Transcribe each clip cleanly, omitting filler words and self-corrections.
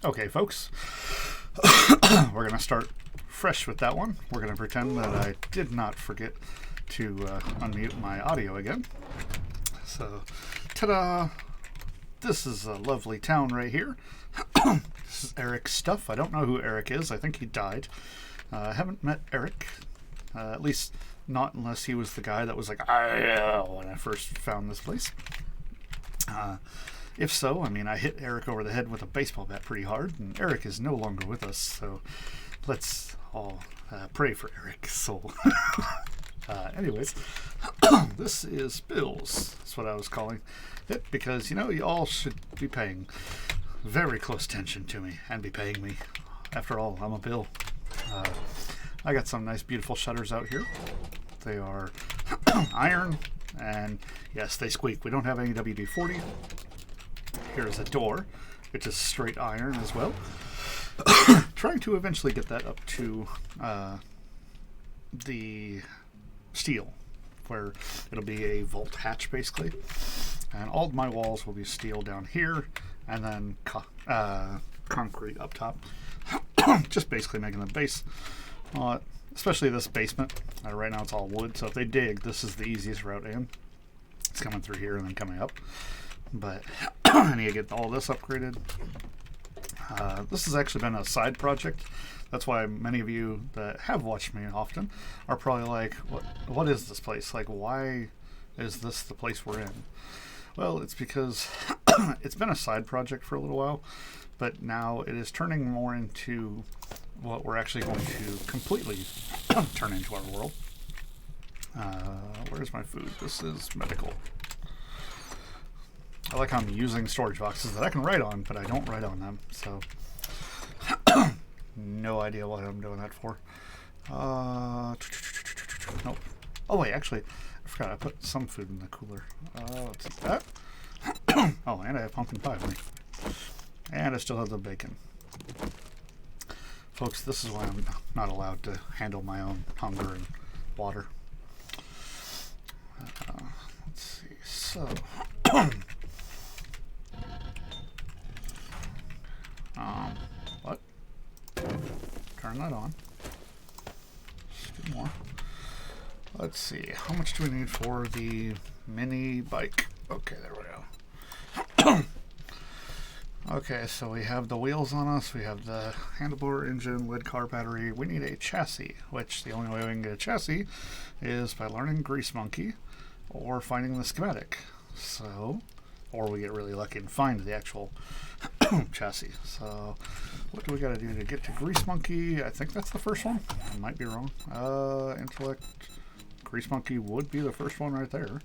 Okay, folks, we're going to start fresh with that one. We're going to pretend that I did not forget to unmute my audio again. So, ta-da! This is a lovely town right here. This is Eric's stuff. I don't know who Eric is. I think he died. I haven't met Eric, at least not unless he was the guy that was like, when I first found this place. If so, I mean, I hit Eric over the head with a baseball bat pretty hard, and Eric is no longer with us, so let's all pray for Eric's soul. Anyways, this is Bills. That's what I was calling it, because, you know, you all should be paying very close attention to me and be paying me. After all, I'm a bill. I got some nice, beautiful shutters out here. They are iron, and yes, they squeak. We don't have any WD-40. Here's a door, which is straight iron as well. Trying to eventually get that up to the steel, where it'll be a vault hatch basically. And all of my walls will be steel down here, and then concrete up top. Just basically making the base. Especially this basement. Right now it's all wood, so if they dig, this is the easiest route in. It's coming through here and then coming up. But I need to get all this upgraded. This has actually been a side project. That's why many of you that have watched me often are probably like, what is this place? Like, why is this the place we're in? Well, it's because it's been a side project for a little while, but now it is turning more into what we're actually going to completely turn into our world. Where's my food? This is medical. I like how I'm using storage boxes that I can write on, but I don't write on them, so no idea what I'm doing that for. Nope. Oh wait, actually, I forgot I put some food in the cooler. Let's eat that. Oh, and I have pumpkin pie with me. And I still have the bacon. Folks, this is why I'm not allowed to handle my own hunger and water. Let's see, so... what? Turn that on. Just do more. Let's see, how much do we need for the mini bike? Okay, there we go. Okay, so we have the wheels on us, we have the handlebar, engine, lid car battery. We need a chassis, which the only way we can get a chassis is by learning Grease Monkey or finding the schematic. So, or we get really lucky and find the actual chassis. So, what do we got to do to get to Grease Monkey? I think that's the first one. I might be wrong. Intellect. Grease Monkey would be the first one right there.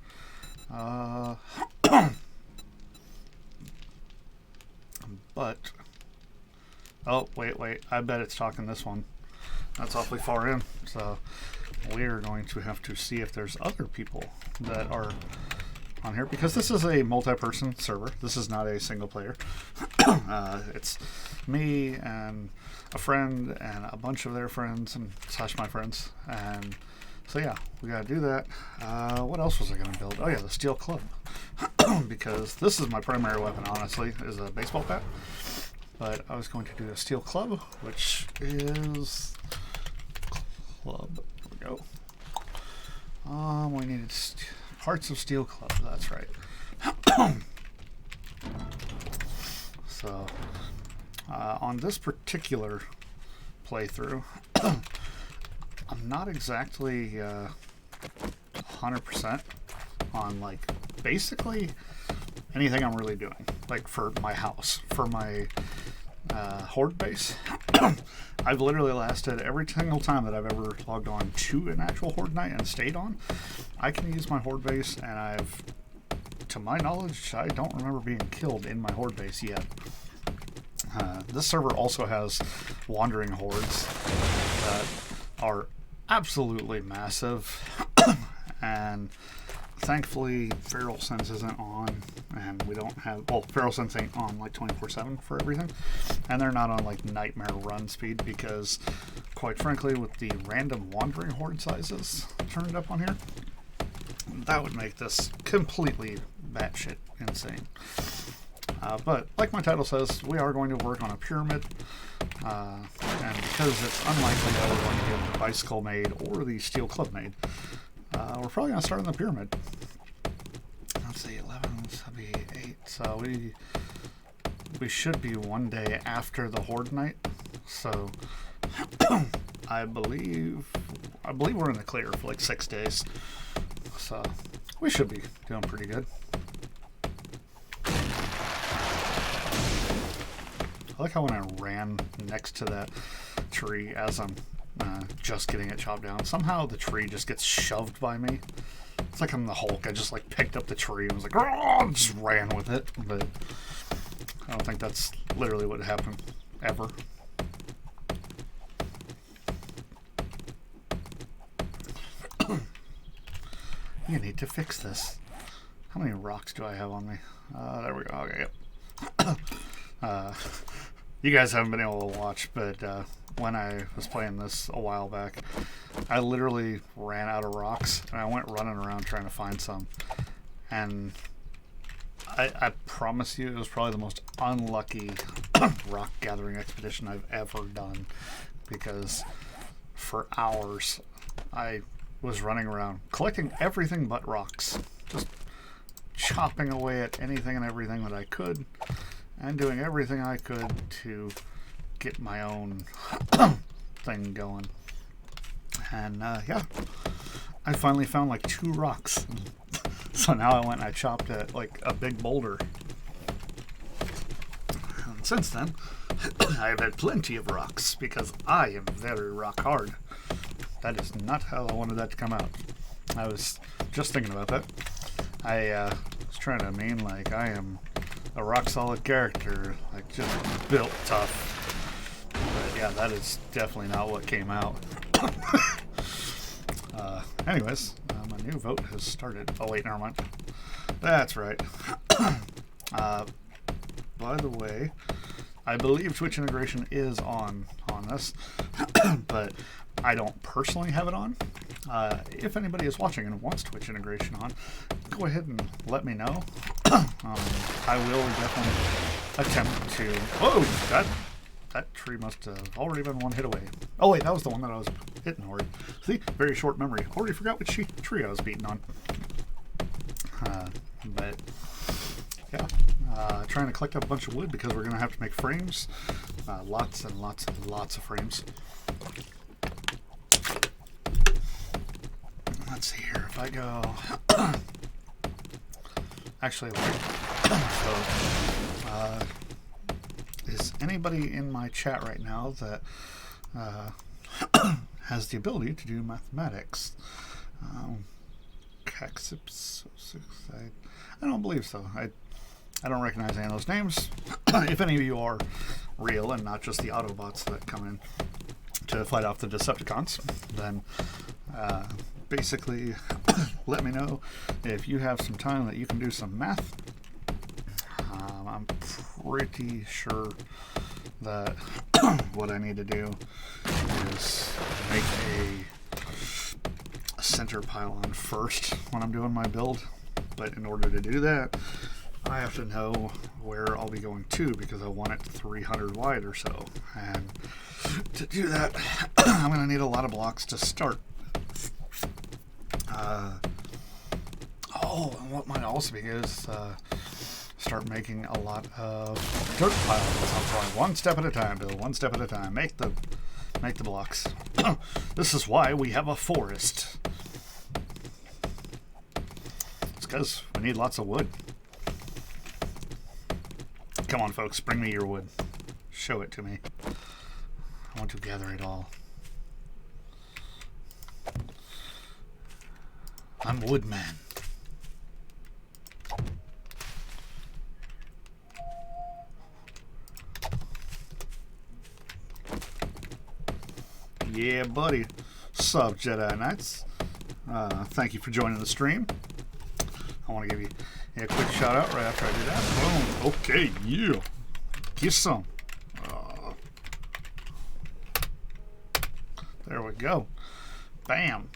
But, oh, wait, I bet it's talking this one. That's awfully far in, so we're going to have to see if there's other people that are on here, because this is a multi-person server. This is not a single player. It's me and a friend and a bunch of their friends and / my friends, and so yeah, we gotta do that. What else was I gonna build? Oh yeah, the steel club. Because this is my primary weapon, honestly, is a baseball bat. But I was going to do a steel club, which is club. There we go. We needed parts of steel club. That's right. So on this particular playthrough, I'm not exactly 100% on, like, basically anything I'm really doing. Like, for my house, for my horde base. I've literally lasted every single time that I've ever logged on to an actual horde night and stayed on. I can use my horde base, and I've, to my knowledge, I don't remember being killed in my horde base yet. This server also has wandering hordes that are absolutely massive, and thankfully Feral Sense isn't on, and we don't have, well, Feral Sense ain't on like 24/7 for everything, and they're not on like nightmare run speed, because quite frankly, with the random wandering horde sizes turned up on here, that would make this completely batshit insane. But like my title says, we are going to work on a pyramid. And because it's unlikely that we're going to get the bicycle made or the steel club made, we're probably going to start on the pyramid. Let's see, 11, so that'd be 8. So we should be one day after the Horde night. So I believe we're in the clear for like 6 days. So we should be doing pretty good. I like how when I ran next to that tree as I'm just getting it chopped down, somehow the tree just gets shoved by me. It's like I'm the Hulk. I just like picked up the tree and was like, and just ran with it. But I don't think that's literally what happened ever. You need to fix this. How many rocks do I have on me? There we go. Okay, yep. You guys haven't been able to watch, but when I was playing this a while back, I literally ran out of rocks, and I went running around trying to find some. And I promise you, it was probably the most unlucky rock gathering expedition I've ever done, because for hours I was running around collecting everything but rocks, just chopping away at anything and everything that I could, and doing everything I could to get my own thing going. And yeah, I finally found like 2 rocks. So now I went and I chopped at like a big boulder. And since then, I've had plenty of rocks because I am very rock hard. That is not how I wanted that to come out. I was just thinking about that. I was trying to mean like I am a rock solid character, like just built tough. But yeah, that is definitely not what came out. Anyways, my new vote has started. Oh wait, never mind. That's right. By the way, I believe Twitch integration is on this, but I don't personally have it on. If anybody is watching and wants Twitch integration on, go ahead and let me know. I will definitely attempt to... Whoa! That tree must have already been one hit away. Oh wait, that was the one that I was hitting already. See? Very short memory. Already forgot which tree I was beating on. But yeah, trying to collect up a bunch of wood because we're going to have to make frames. Lots and lots and lots of frames. Let's see here. If I go... Actually, wait. So, is anybody in my chat right now that has the ability to do mathematics? I don't believe so. I don't recognize any of those names. If any of you are real and not just the Autobots that come in to fight off the Decepticons, then basically let me know if you have some time that you can do some math. I'm pretty sure that what I need to do is make a center pylon first when I'm doing my build. But in order to do that, I have to know where I'll be going to, because I want it 300 wide or so. And to do that, I'm going to need a lot of blocks to start. And what might also be is start making a lot of dirt piles. I'll try one step at a time, Bill. One step at a time. Make the blocks. This is why we have a forest. It's because we need lots of wood. Come on, folks, bring me your wood. Show it to me. I want to gather it all. I'm Woodman. Yeah, buddy. Sup, Jedi Knights. Thank you for joining the stream. I want to give you a quick shout out right after I do that. Boom. Okay, yeah. Get some. There we go. Bam.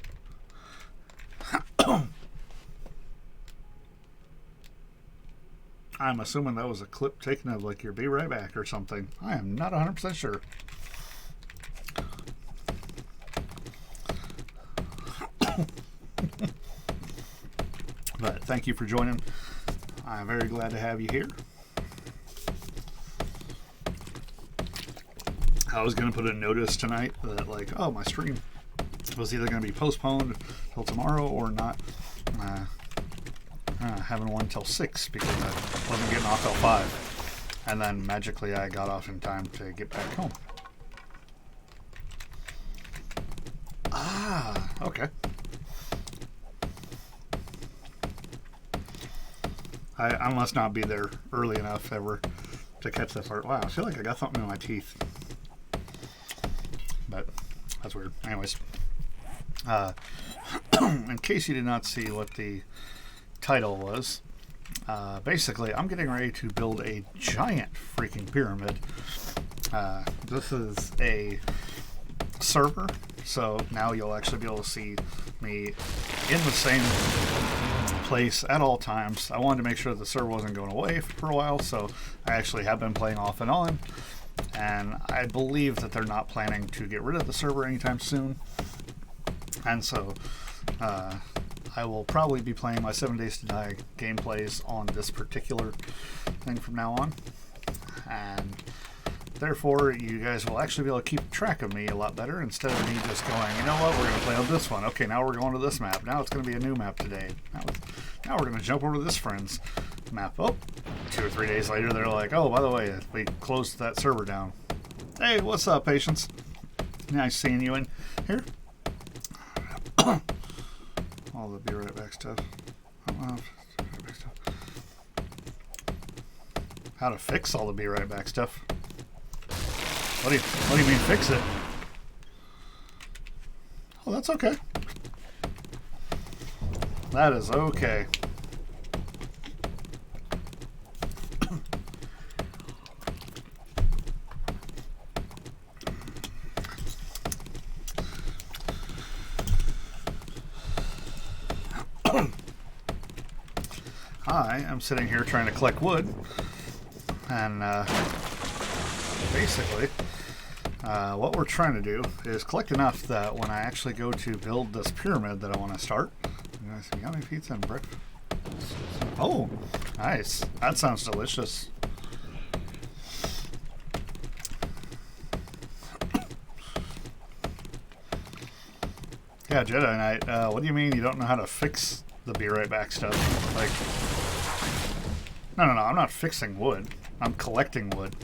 I'm assuming that was a clip taken of like your Be Right Back or something. I am not 100% sure. But thank you for joining. I'm very glad to have you here. I was going to put a notice tonight that like, oh, my stream was either going to be postponed till tomorrow or not. Having one till 6 because I wasn't getting off till 5. And then magically I got off in time to get back home. Ah, okay. I must not be there early enough ever to catch that part. Wow, I feel like I got something in my teeth. But that's weird. Anyways, in case you did not see what the title was, basically I'm getting ready to build a giant freaking pyramid. This is a server, so now you'll actually be able to see me in the same place at all times. I wanted to make sure the server wasn't going away for a while, so I actually have been playing off and on, and I believe that they're not planning to get rid of the server anytime soon, and so I will probably be playing my 7 Days to Die gameplays on this particular thing from now on, and therefore you guys will actually be able to keep track of me a lot better instead of me just going, you know what, we're going to play on this one. Okay, now we're going to this map. Now it's going to be a new map today. Now we're going to jump over to this friend's map. Oh, 2 or 3 days later, they're like, oh, by the way, we closed that server down. Hey, what's up, Patience? Nice seeing you in here. All the Be Right Back stuff. How to fix all the Be Right Back stuff. What do you mean fix it? Oh, that's okay. That is okay. I am sitting here trying to collect wood, and basically what we're trying to do is collect enough that when I actually go to build this pyramid that I want to start, yummy pizza and breakfast. Oh, nice. That sounds delicious. Yeah, Jedi Knight, what do you mean you don't know how to fix the Be Right Back stuff? Like, no, I'm not fixing wood. I'm collecting wood.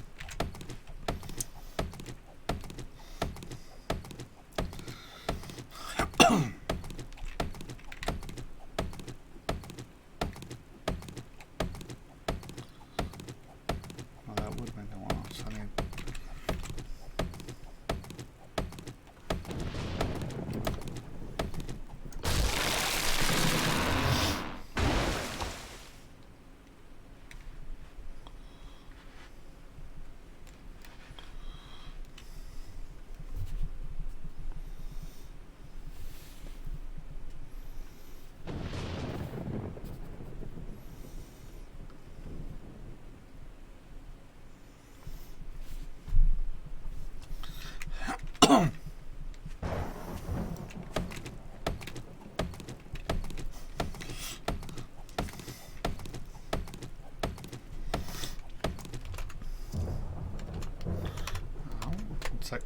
Sec.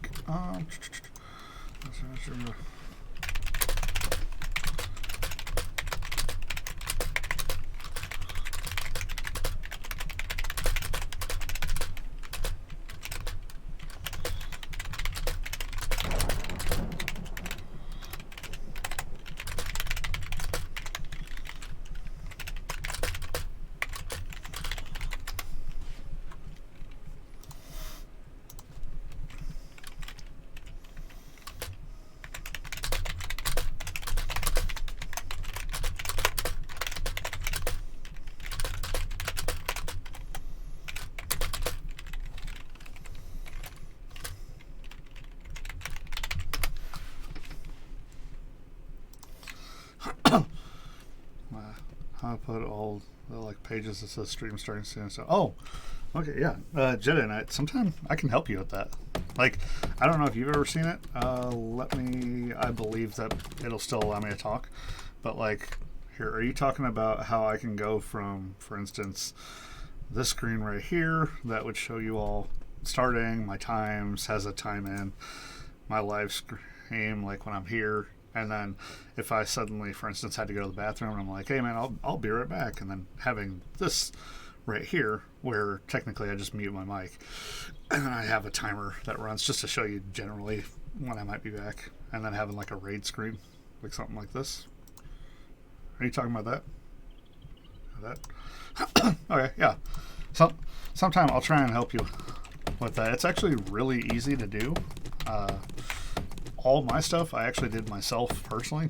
like pages that says stream starting soon. So, oh, okay, yeah. Jedi Knight, sometime I can help you with that. Like, I don't know if you've ever seen it. I believe that it'll still allow me to talk. But, like, here, are you talking about how I can go from, for instance, this screen right here that would show you all starting, my times, has a time in, my live stream, like when I'm here. And then if I suddenly, for instance, had to go to the bathroom, and I'm like, hey, man, I'll be right back. And then having this right here where technically I just mute my mic. And then I have a timer that runs just to show you generally when I might be back. And then having like a raid screen, like something like this. Are you talking about that? Okay, yeah. So sometime I'll try and help you with that. It's actually really easy to do. All my stuff I actually did myself personally.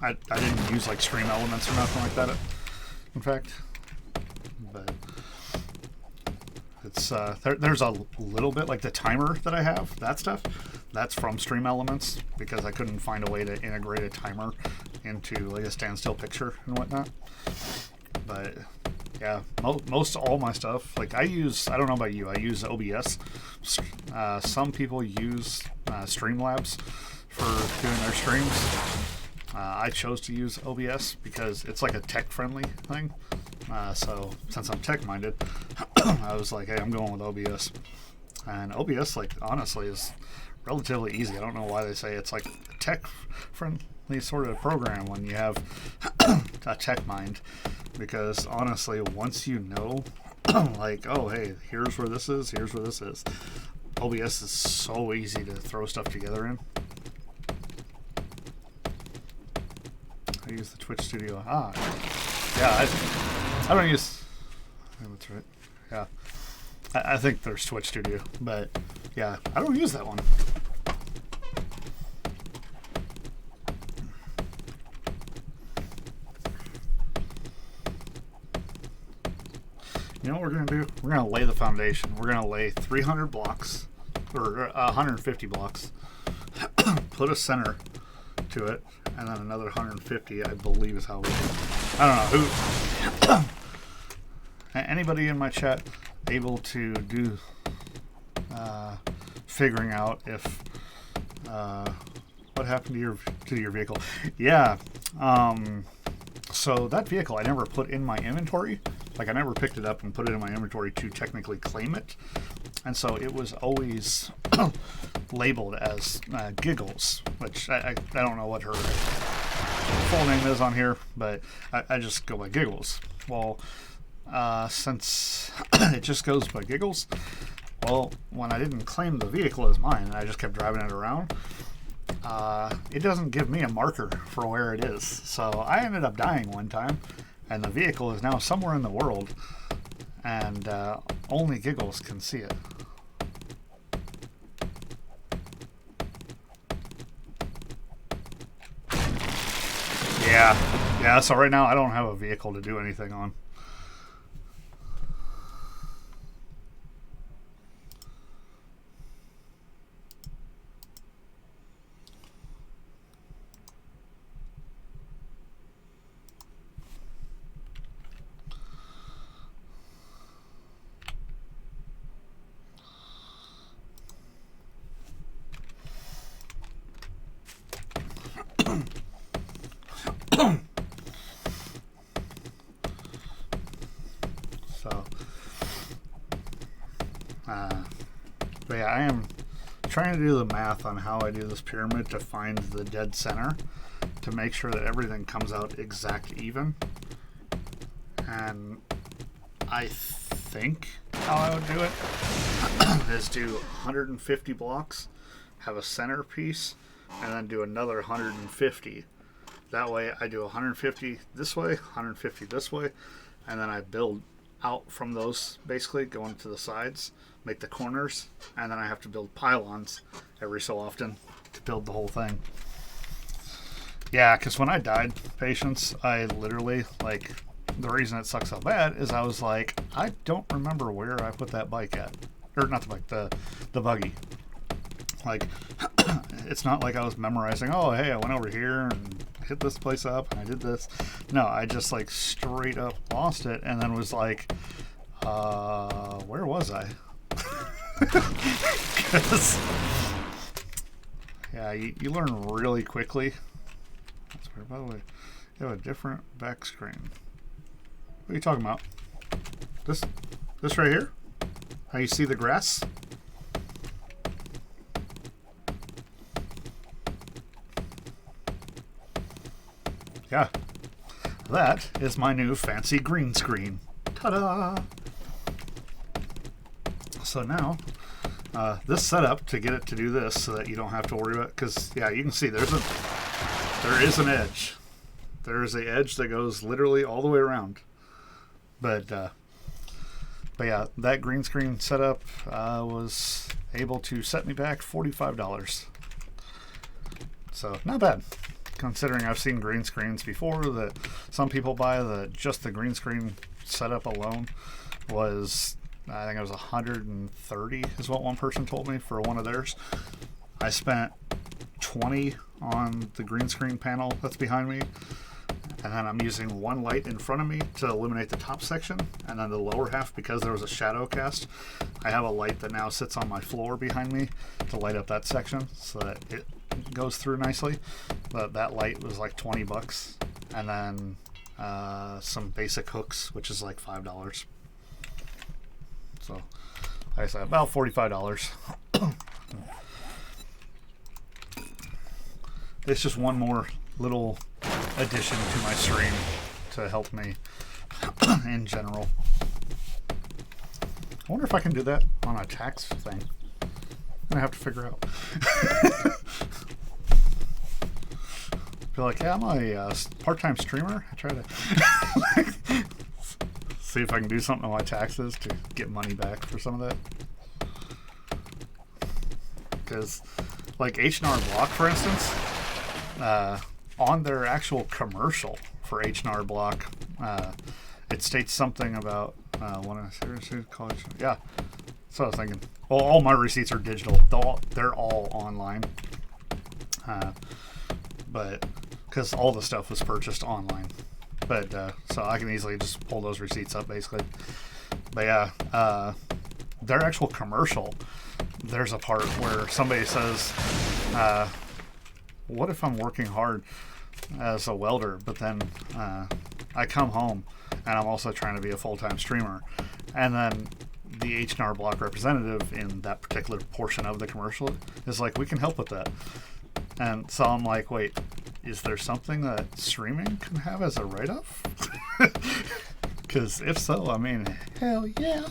I didn't use like stream elements or nothing like that, in fact. But it's there's a little bit like the timer that I have, that stuff, that's from stream elements because I couldn't find a way to integrate a timer into like a standstill picture and whatnot. But yeah, most all my stuff, like I don't know about you, I use OBS. Some people use Streamlabs for doing their streams. I chose to use OBS because it's like a tech-friendly thing. So since I'm tech-minded, I was like, hey, I'm going with OBS. And OBS, like, honestly, is relatively easy. I don't know why they say it's like a tech-friendly sort of program when you have a tech mind. Because honestly, once you know, like, oh, hey, here's where this is, here's where this is. OBS is so easy to throw stuff together in. I use the Twitch Studio. Yeah, I don't use... Yeah, that's right. Yeah. I think there's Twitch Studio, but yeah, I don't use that one. You know what we're going to do? We're going to lay the foundation. We're going to lay 300 blocks, or 150 blocks, put a center to it, and then another 150, I believe is how we do it. I don't know who. Anybody in my chat able to do figuring out if what happened to your vehicle? Yeah. So that vehicle I never put in my inventory. Like I never picked it up and put it in my inventory to technically claim it. And so it was always labeled as Giggles, which I don't know what her full name is on here, but I just go by Giggles. Well, since it just goes by Giggles, well, when I didn't claim the vehicle as mine and I just kept driving it around, it doesn't give me a marker for where it is. So I ended up dying one time, and the vehicle is now somewhere in the world, and only Giggles can see it. Yeah, so right now I don't have a vehicle to do anything on. But yeah, I am trying to do the math on how I do this pyramid to find the dead center to make sure that everything comes out exact even. And I think how I would do it is do 150 blocks, have a center piece, and then do another 150. That way I do 150 this way, 150 this way, and then I build out from those, basically going to the sides, make the corners, and then I have to build pylons every so often to build the whole thing. Yeah, because when I died, patience, I literally, like, the reason it sucks so bad is I was like, I don't remember where I put that bike at. Or not the bike, the buggy. Like, it's not like I was memorizing, oh, hey, I went over here and hit this place up and I did this. No, I just like straight up lost it and then was like, where was I? 'Cause, yeah, you learn really quickly. That's weird. By the way, you have a different back screen. What are you talking about? This right here? How you see the grass? Yeah. That is my new fancy green screen. Ta-da! So now, this setup to get it to do this so that you don't have to worry about, because yeah, you can see there is an edge. There is an edge that goes literally all the way around. But yeah, that green screen setup was able to set me back $45. So not bad, considering I've seen green screens before that some people buy that just the green screen setup alone was, I think it was 130 is what one person told me for one of theirs. I spent 20 on the green screen panel that's behind me, and then I'm using one light in front of me to illuminate the top section, and then the lower half, because there was a shadow cast, I have a light that now sits on my floor behind me to light up that section so that it goes through nicely. But that light was like 20 bucks, and then some basic hooks, which is like $5. So like I said, about $45. It's just one more little addition to my stream to help me in general. I wonder if I can do that on a tax thing. I'm gonna have to figure out. Feel like, yeah, I'm a part-time streamer. I try to see if I can do something on my taxes to get money back for some of that. Because, like H&R Block, for instance, on their actual commercial for H&R Block, it states something about when I seriously college. Yeah, so I was thinking. Well, all my receipts are digital. They're all online, but because all the stuff was purchased online. But so I can easily just pull those receipts up, basically. But yeah, their actual commercial, there's a part where somebody says, what if I'm working hard as a welder, but then I come home and I'm also trying to be a full-time streamer? And then the H&R Block representative in that particular portion of the commercial is like, we can help with that. And so I'm like, wait, is there something that streaming can have as a write-off? Because if so, I mean, hell yeah.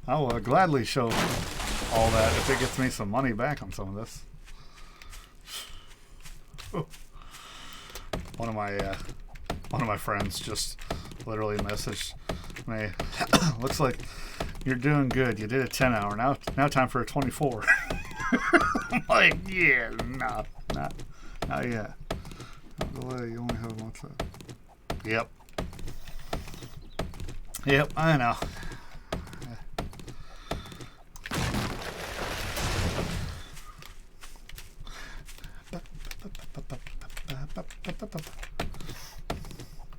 I will gladly show all that if it gets me some money back on some of this. One of my friends just literally messaged me. Looks like you're doing good. You did a 10-hour. Now time for a 24. I'm like, yeah, not yet. Delay. You only have a month left. Yep, I know.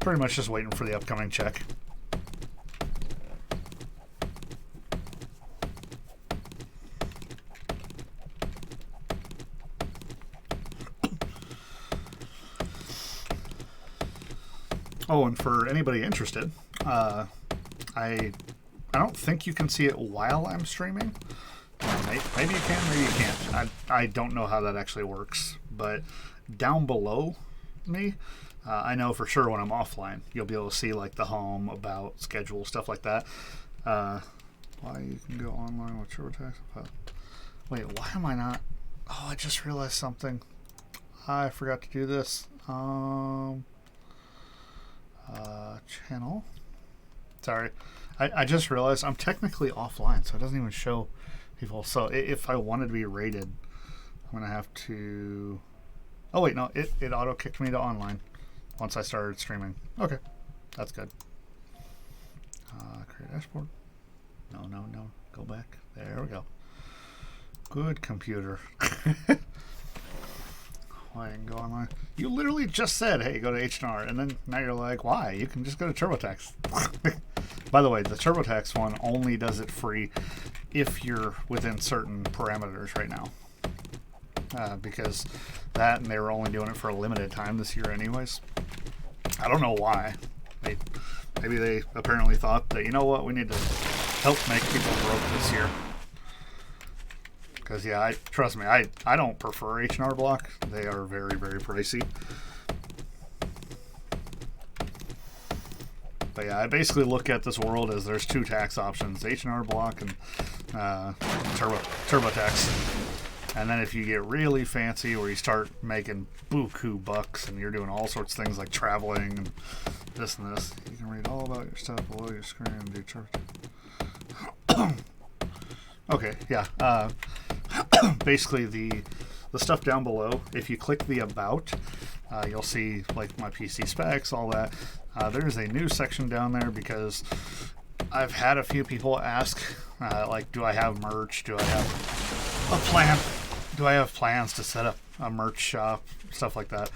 Pretty much just waiting for the upcoming check. Oh, and for anybody interested, I don't think you can see it while I'm streaming. Maybe you can, maybe you can't. I don't know how that actually works, but down below me, I know for sure when I'm offline, you'll be able to see like the home, about, schedule, stuff like that. Why you can go online with TurboTax. Wait, why am I not? Oh, I just realized something. I forgot to do this. Channel. Sorry. I just realized I'm technically offline, so it doesn't even show people. So if I wanted to be rated, I'm going to have to... Oh, wait, no. It auto-kicked me to online once I started streaming. Okay. That's good. Create dashboard. No. Go back. There we go. Good computer. Why I can go online. You literally just said, hey, go to H&R, and then now you're like, why? You can just go to TurboTax. By the way, the TurboTax one only does it free if you're within certain parameters right now. Because that, and they were only doing it for a limited time this year anyways. I don't know why. Maybe they apparently thought that, you know what, we need to help make people broke this year. Because, yeah, trust me, I don't prefer H&R Block. They are very, very pricey. But, yeah, I basically look at this world as there's two tax options, H&R Block and TurboTax. And then if you get really fancy where you start making buku bucks and you're doing all sorts of things like traveling and this and this, you can read all about your stuff below your screen and do chart. Okay, yeah. Basically, the stuff down below, if you click the About, you'll see like my PC specs, all that. There's a new section down there because I've had a few people ask, like, do I have merch? Do I have a plan? Do I have plans to set up a merch shop? Stuff like that.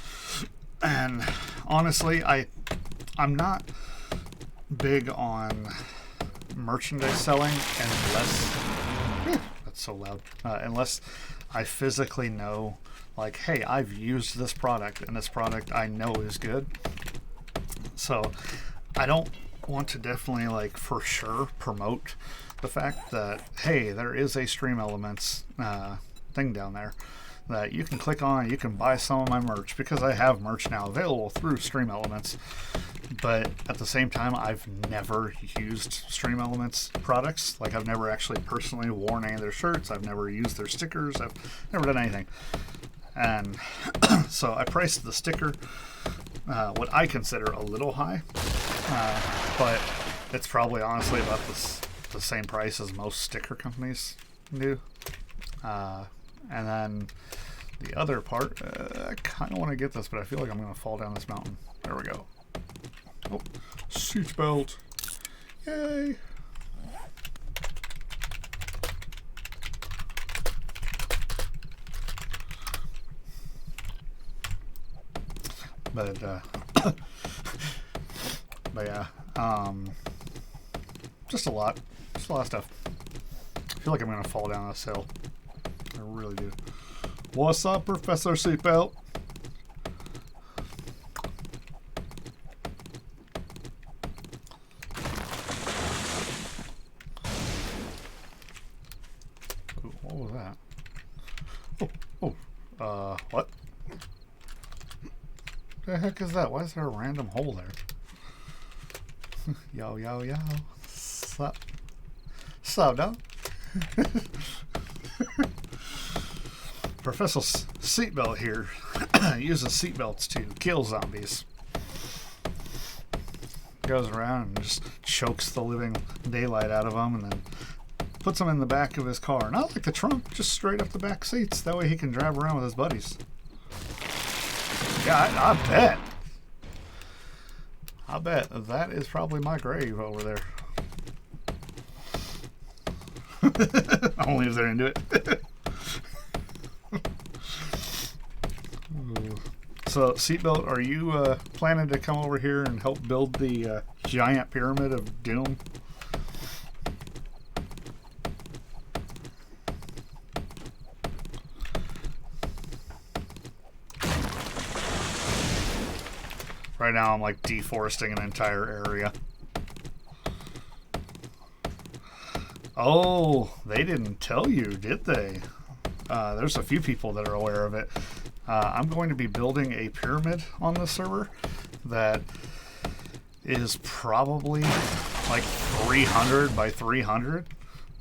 And honestly, I'm not big on merchandise selling unless that's so loud. Unless I physically know, like, hey, I've used this product and this product I know is good. So I don't want to definitely, like, for sure promote the fact that, hey, there is a Stream Elements thing down there that you can click on, you can buy some of my merch, because I have merch now available through Stream Elements. But at the same time, I've never used Stream Elements products. Like, I've never actually personally worn any of their shirts. I've never used their stickers. I've never done anything. And so I priced the sticker what I consider a little high. But it's probably honestly about the same price as most sticker companies do. And then the other part, I kind of want to get this, but I feel like I'm going to fall down this mountain. There we go. Oh, seatbelt. Yay. But yeah, just a lot of stuff. I feel like I'm going to fall down this hill. I really do. What's up, Professor Seatbelt? Ooh, what was that? What? The heck is that? Why is there a random hole there? Yo, yo, yo. Sup? Sup, dog? Professor Seatbelt here uses seatbelts to kill zombies. Goes around and just chokes the living daylight out of them and then puts them in the back of his car. Not like the trunk, just straight up the back seats. That way he can drive around with his buddies. Yeah, I bet. I bet that is probably my grave over there. Only if they're into it. So, Seatbelt, are you planning to come over here and help build the giant pyramid of doom? Right now I'm like deforesting an entire area. Oh, they didn't tell you, did they? There's a few people that are aware of it. I'm going to be building a pyramid on this server that is probably like 300 by 300.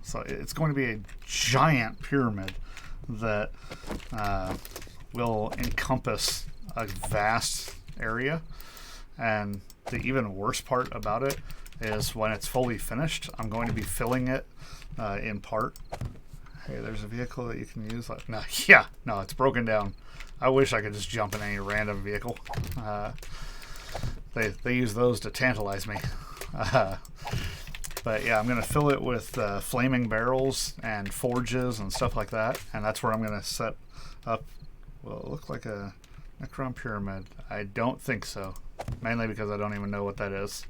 So it's going to be a giant pyramid that will encompass a vast area. And the even worse part about it is when it's fully finished, I'm going to be filling it in part. Hey, there's a vehicle that you can use. No, yeah, no, it's broken down. I wish I could just jump in any random vehicle. They use those to tantalize me. But yeah, I'm going to fill it with flaming barrels and forges and stuff like that. And that's where I'm going to set up, well, it looked like a Necron Pyramid. I don't think so. Mainly because I don't even know what that is.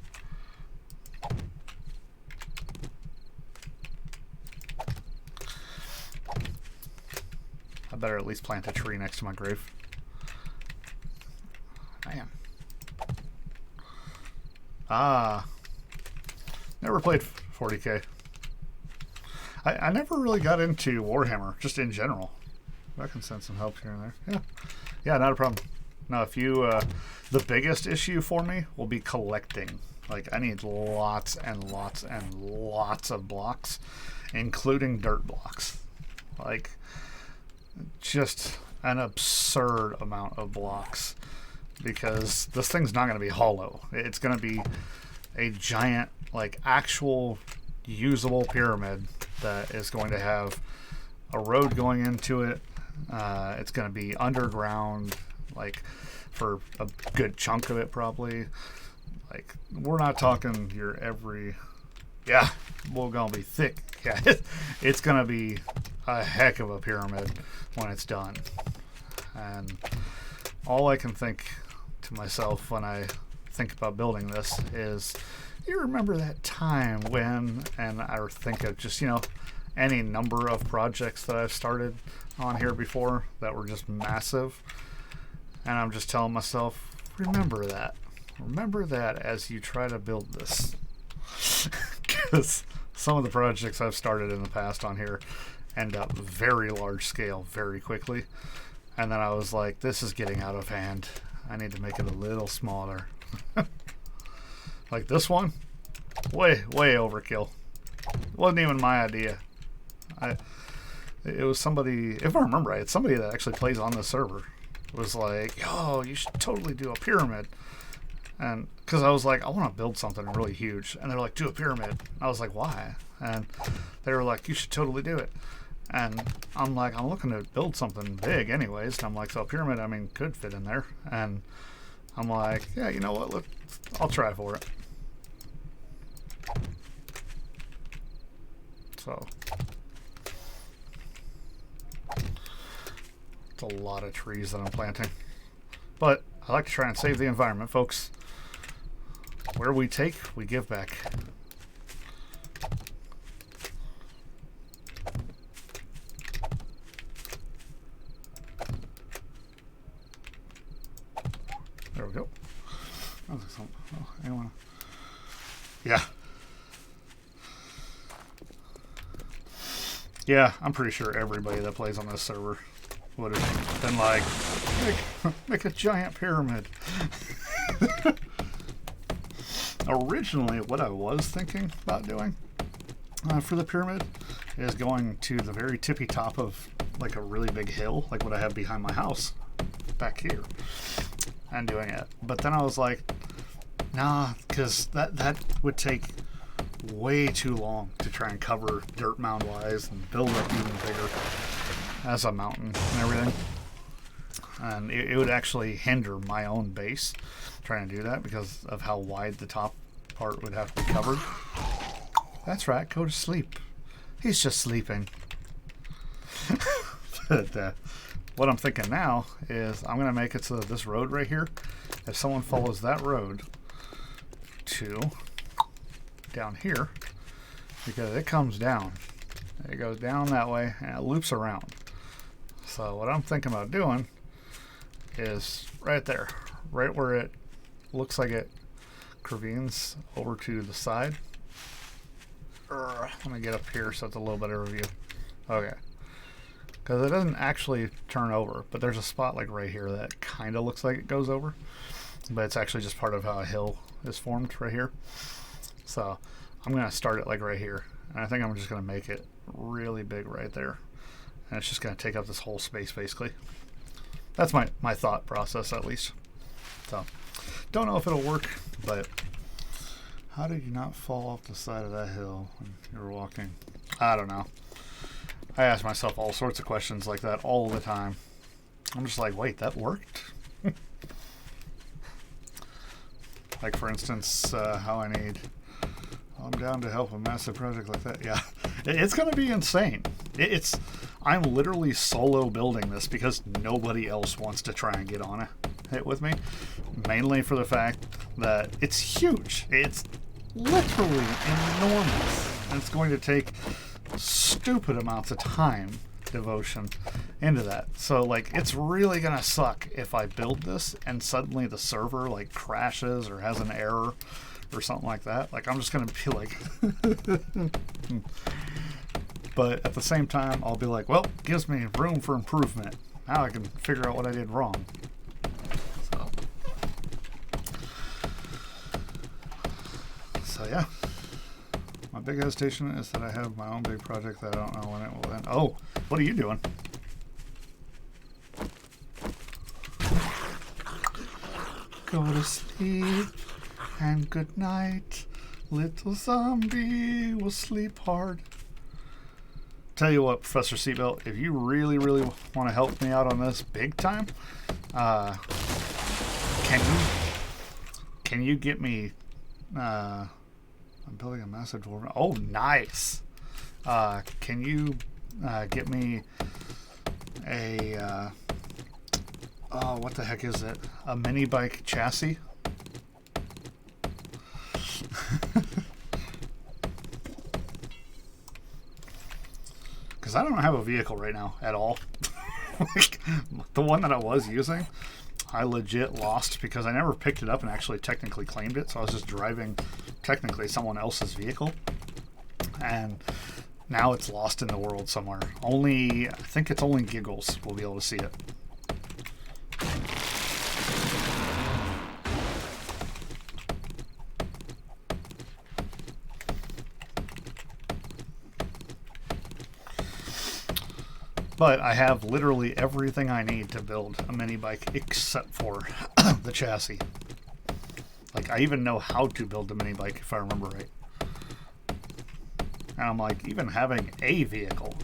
I better at least plant a tree next to my grave. Man. Ah. Never played 40k. I never really got into Warhammer, just in general. I can send some help here and there. Yeah. Yeah, not a problem. Now, if you... the biggest issue for me will be collecting. Like, I need lots and lots and lots of blocks, including dirt blocks. Like, just an absurd amount of blocks. Because this thing's not going to be hollow. It's going to be a giant, like, actual usable pyramid that is going to have a road going into it. It's going to be underground, like, for a good chunk of it, probably. Like, we're not talking your every... Yeah, we're going to be thick. Yeah, it's going to be a heck of a pyramid when it's done. And all I can think to myself when I think about building this is, you remember that time when, and I think of just, you know, any number of projects that I've started on here before that were just massive. And I'm just telling myself, remember that. Remember that as you try to build this. Because some of the projects I've started in the past on here end up very large scale very quickly. And then I was like, this is getting out of hand. I need to make it a little smaller. Like this one, way overkill. It wasn't even my idea. It was somebody, if I remember right, it's somebody that actually plays on the server. Was like, yo, you should totally do a pyramid. And because I was like, I want to build something really huge. And they're like, do a pyramid. I was like, why? And they were like, you should totally do it. And I'm like, I'm looking to build something big anyways. And I'm like, so a pyramid, I mean, could fit in there. And I'm like, yeah, you know what? Look, I'll try for it. So it's a lot of trees that I'm planting. But I like to try and save the environment, folks. Where we take, we give back. There we go. Oh, anyone? Yeah. Yeah, I'm pretty sure everybody that plays on this server would have been like, make a giant pyramid. Originally, what I was thinking about doing for the pyramid is going to the very tippy top of like a really big hill, like what I have behind my house back here, and doing it. But then I was like, nah, because that would take way too long to try and cover dirt mound wise and build up even bigger as a mountain and everything. And it would actually hinder my own base trying to do that because of how wide the top part would have to be covered. That's right, go to sleep. He's just sleeping. But what I'm thinking now is I'm going to make it so that this road right here, if someone follows that road to down here, because it comes down, it goes down that way and it loops around. So what I'm thinking about doing is right there, right where it looks like it carvenes over to the side. Let me get up here so it's a little better of a view. Okay. Because it doesn't actually turn over, but there's a spot like right here that kind of looks like it goes over. But it's actually just part of how a hill is formed right here. So I'm going to start it like right here. And I think I'm just going to make it really big right there. And it's just going to take up this whole space basically. That's my thought process at least. So don't know if it'll work, but how did you not fall off the side of that hill when you were walking? I don't know. I ask myself all sorts of questions like that all the time. I'm just like, wait, that worked? Like, for instance, how I'm down to help a massive project like that. Yeah, it's going to be insane. I'm literally solo building this because nobody else wants to try and get on it with me. Mainly for the fact that it's huge. It's literally enormous. And it's going to take stupid amounts of time, devotion into that. So like it's really gonna suck if I build this and suddenly the server like crashes or has an error or something like that. Like I'm just gonna be like but at the same time I'll be like, well, gives me room for improvement. Now I can figure out what I did wrong. So yeah. My big hesitation is that I have my own big project that I don't know when it will end. Oh, what are you doing? Go to sleep and good night. Little zombie will sleep hard. Tell you what, Professor Seatbelt, if you really, really want to help me out on this big time, can you get me... I'm building a massive dwarf. Oh, nice. Can you get me a oh, what the heck is it? A mini bike chassis? Because I don't have a vehicle right now at all. Like, the one that I was using, I legit lost because I never picked it up and actually technically claimed it. So I was just driving technically someone else's vehicle. And now it's lost in the world somewhere. I think it's only Giggles will be able to see it. But I have literally everything I need to build a mini bike except for the chassis. Like, I even know how to build the mini bike if I remember right. And I'm like, even having a vehicle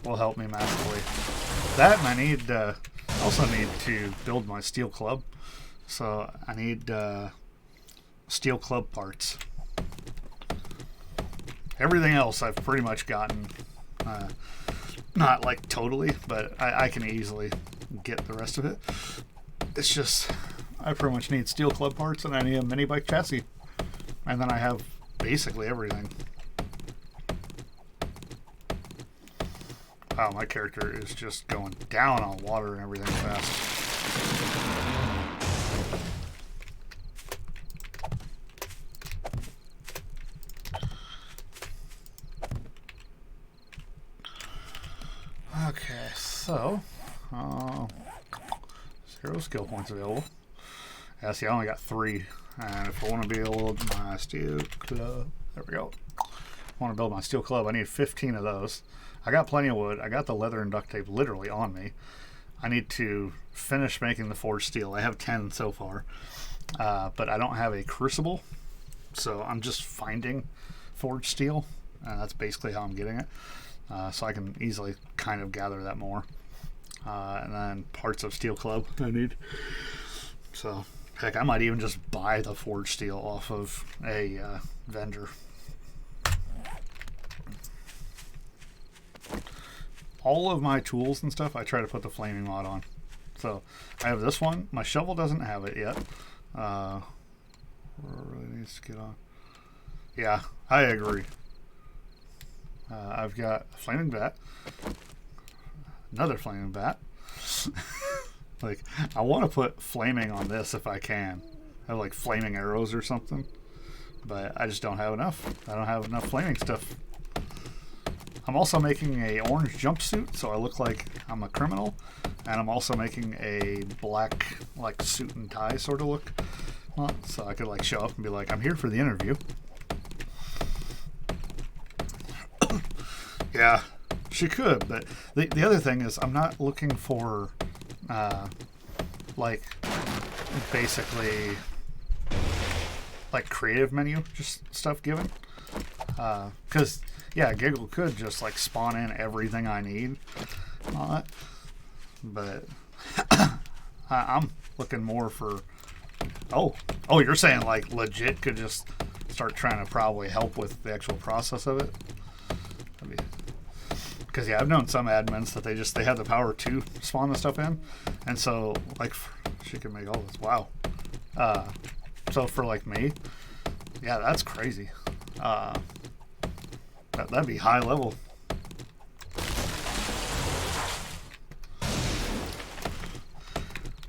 will help me massively. That and I also need to build my steel club. So I need steel club parts. Everything else I've pretty much gotten. Not like totally, but I can easily get the rest of it. It's just, I pretty much need steel club parts and I need a mini bike chassis. And then I have basically everything. Wow, my character is just going down on water and everything fast. Okay, so 0 skill points available. Yeah, see, I only got 3. And if I want to build my steel club, there we go. I want to build my steel club, I need 15 of those. I got plenty of wood. I got the leather and duct tape literally on me. I need to finish making the forged steel. I have 10 so far, but I don't have a crucible, so I'm just finding forged steel. That's basically how I'm getting it. So I can easily kind of gather that more. And then parts of steel club I need. So, heck, I might even just buy the forged steel off of a vendor. All of my tools and stuff, I try to put the flaming mod on. So, I have this one. My shovel doesn't have it yet. Really needs to get on. Yeah, I agree. I've got a flaming bat, another flaming bat. Like, I want to put flaming on this if I can. I have like flaming arrows or something, but I just don't have enough. I don't have enough flaming stuff. I'm also making a orange jumpsuit, so I look like I'm a criminal, and I'm also making a black like suit and tie sort of look, so I could like show up and be like, I'm here for the interview. Yeah, she could, but the other thing is I'm not looking for like basically like creative menu just stuff given, because yeah, Giggle could just like spawn in everything I need and all that, but I'm looking more for oh you're saying like legit could just start trying to probably help with the actual process of it. Because yeah, I've known some admins that they have the power to spawn the stuff in, and so like she can make all this. Wow. So for like me, yeah, that's crazy. That'd be high level.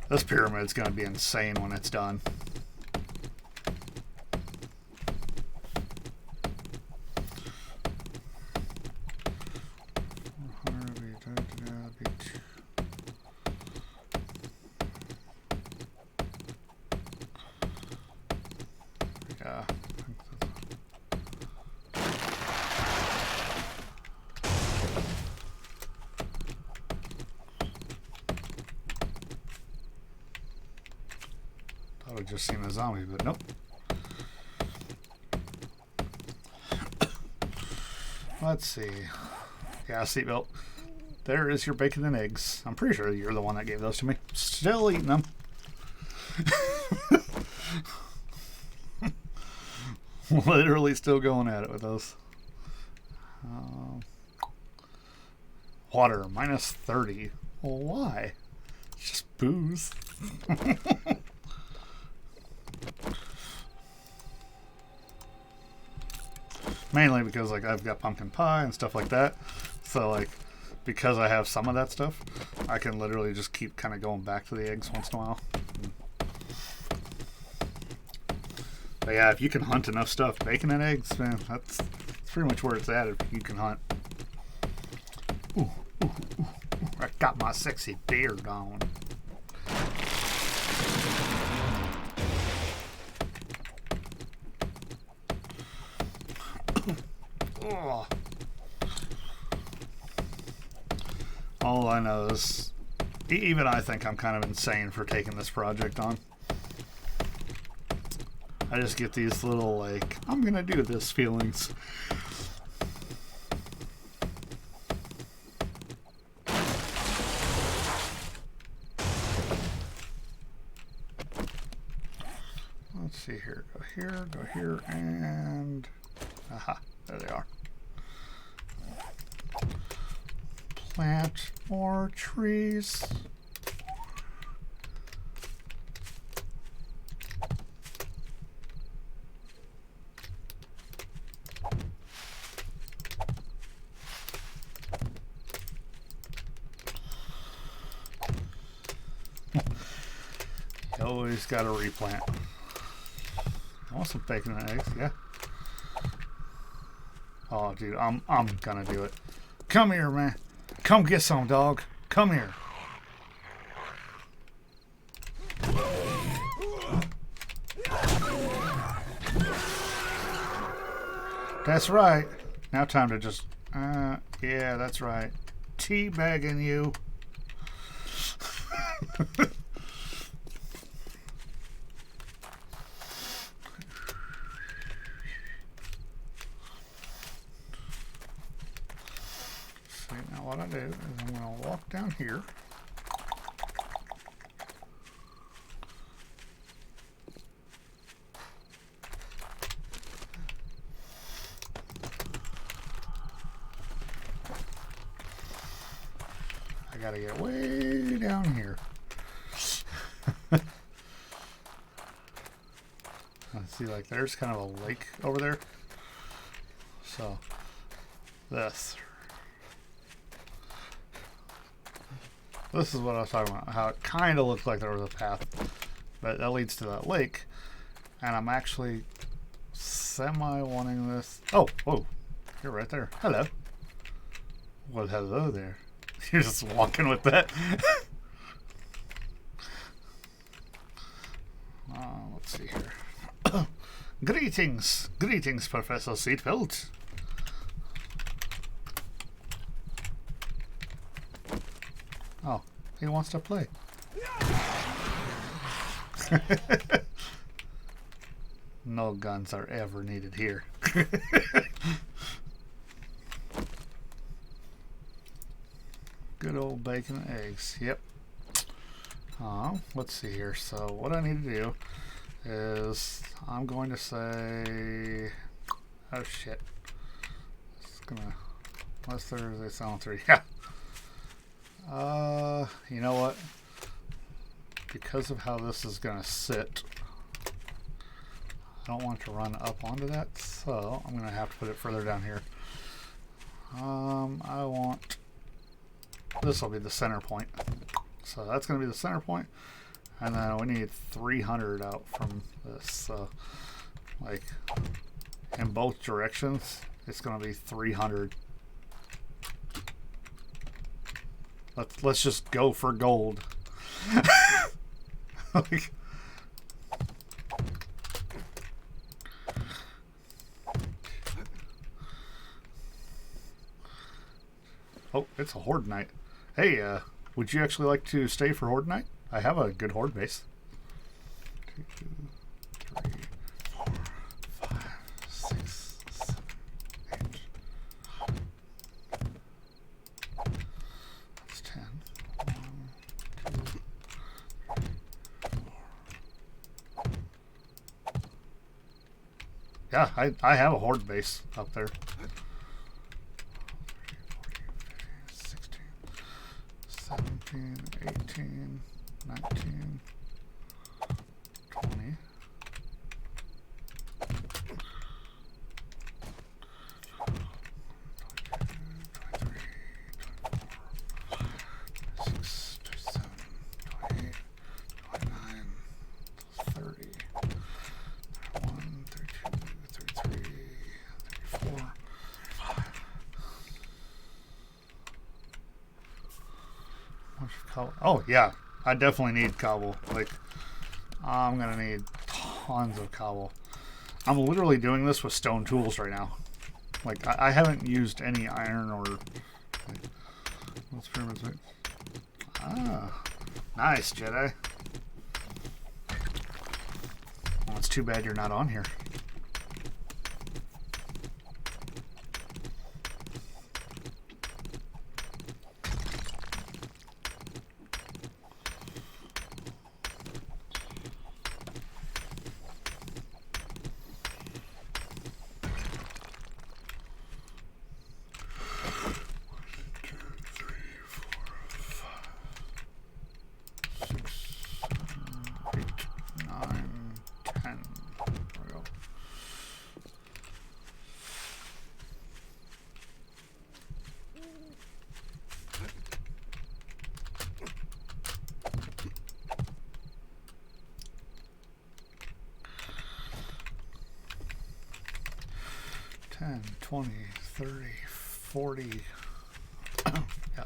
This pyramid's gonna be insane when it's done. Yeah. Thought I'd just seen a zombie, but nope. Let's see. Yeah, seatbelt. There is your bacon and eggs. I'm pretty sure you're the one that gave those to me. Still eating them. Literally still going at it with those. Water, minus 30. Well, why? It's just booze. Mainly because like I've got pumpkin pie and stuff like that. So like because I have some of that stuff, I can literally just keep kind of going back to the eggs once in a while. But yeah, if you can hunt enough stuff, bacon and eggs, man, that's pretty much where it's at if you can hunt. Ooh, ooh, ooh, ooh. I got my sexy beard on. Oh. All I know is, even I think I'm kind of insane for taking this project on. I just get these little, like, I'm gonna do this feelings. Let's see here. Go here, and... Aha, there they are. Plant more trees. You always gotta replant. I want some bacon and eggs, yeah. Oh, dude, I'm gonna do it. Come here, man. Come get some, dog. Come here. That's right. Now time to just, yeah, that's right. Teabagging you. See, now what I do is I'm going to walk down here. I gotta get way down here. See, like there's kind of a lake over there. So this is what I was talking about. How it kind of looked like there was a path, but that leads to that lake. And I'm actually semi wanting this. Oh, whoa, you're right there. Hello. Well, hello there. You're just walking with that. Let's see here. Greetings, Professor Seatbelt. Oh, he wants to play. No guns are ever needed here. Good old bacon and eggs. Yep. Let's see here. So what I need to do is I'm going to say, oh shit. It's gonna Unless there's a silencer. Yeah. You know what? Because of how this is going to sit, I don't want to run up onto that, so I'm going to have to put it further down here. I want... This will be the center point. So that's going to be the center point. And then we need 300 out from this. So, like, in both directions, it's going to be 300. Let's just go for gold. Like, oh, it's a horde night. Hey, would you actually like to stay for horde night? I have a good horde base. 2, 3, 4, 5, 6, 7, 8. That's 10. 1, 2, 3, 4. Yeah, I have a horde base up there. 17, 18, 19, 20. 26, 27, 28, 29, 30, 31, 32, 33, 34, 35. Oh yeah, I definitely need cobble. Like, I'm gonna need tons of cobble. I'm literally doing this with stone tools right now. Like, I haven't used any iron or... What's pyramids like? Ah, nice, Jedi. Well, it's too bad you're not on here. $10, $20, $30, $40. Yeah.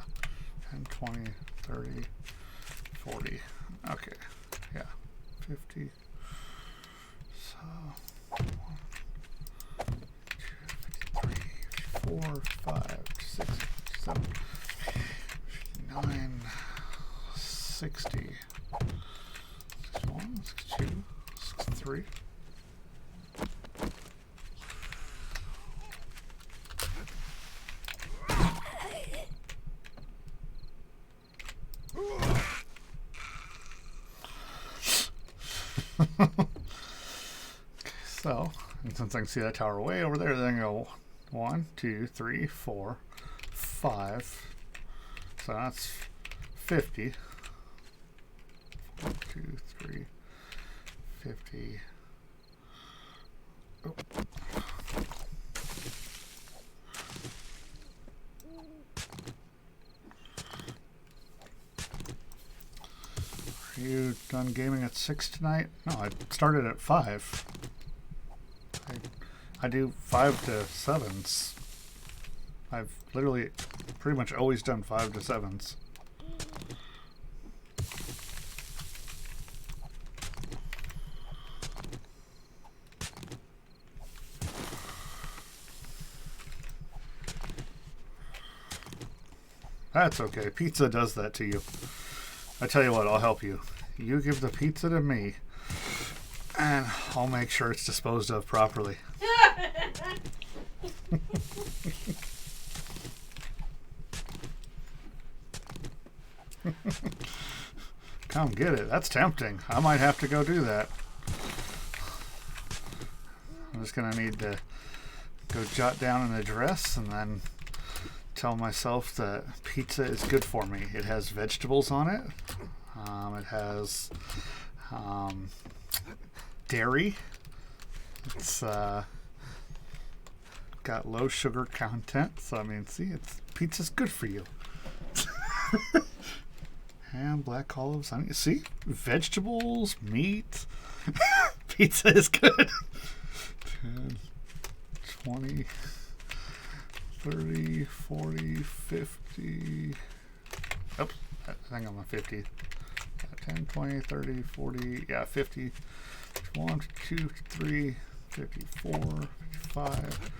10, 20, 30, 40. Okay. Yeah. 50. So 1, 2, 53, 54, 5, 6, 7, 9, 60, 61, 62, 63. So, and since I can see that tower way over there, then I go 1, 2, 3, 4, 5. So that's 50. 1, 2, 3, 50. Oh. Are you done gaming at 6 tonight? No, I started at 5. I do 5 to 7s. I've literally pretty much always done 5 to 7s. That's okay. Pizza does that to you. I tell you what, I'll help you. You give the pizza to me, and I'll make sure it's disposed of properly. Come get it. That's tempting. I might have to go do that. I'm just going to need to go jot down an address and then tell myself that pizza is good for me. It has vegetables on it. It has dairy. It's got low sugar content. So I mean, see, pizza's good for you. Ham, black olives, onion. See, vegetables, meat. Pizza is good. 10, 20, 30, 40, 50. Oops, I think I'm on 50. 10, 20, 30, 40, yeah, 50. 1, 2, 3, 54, 55,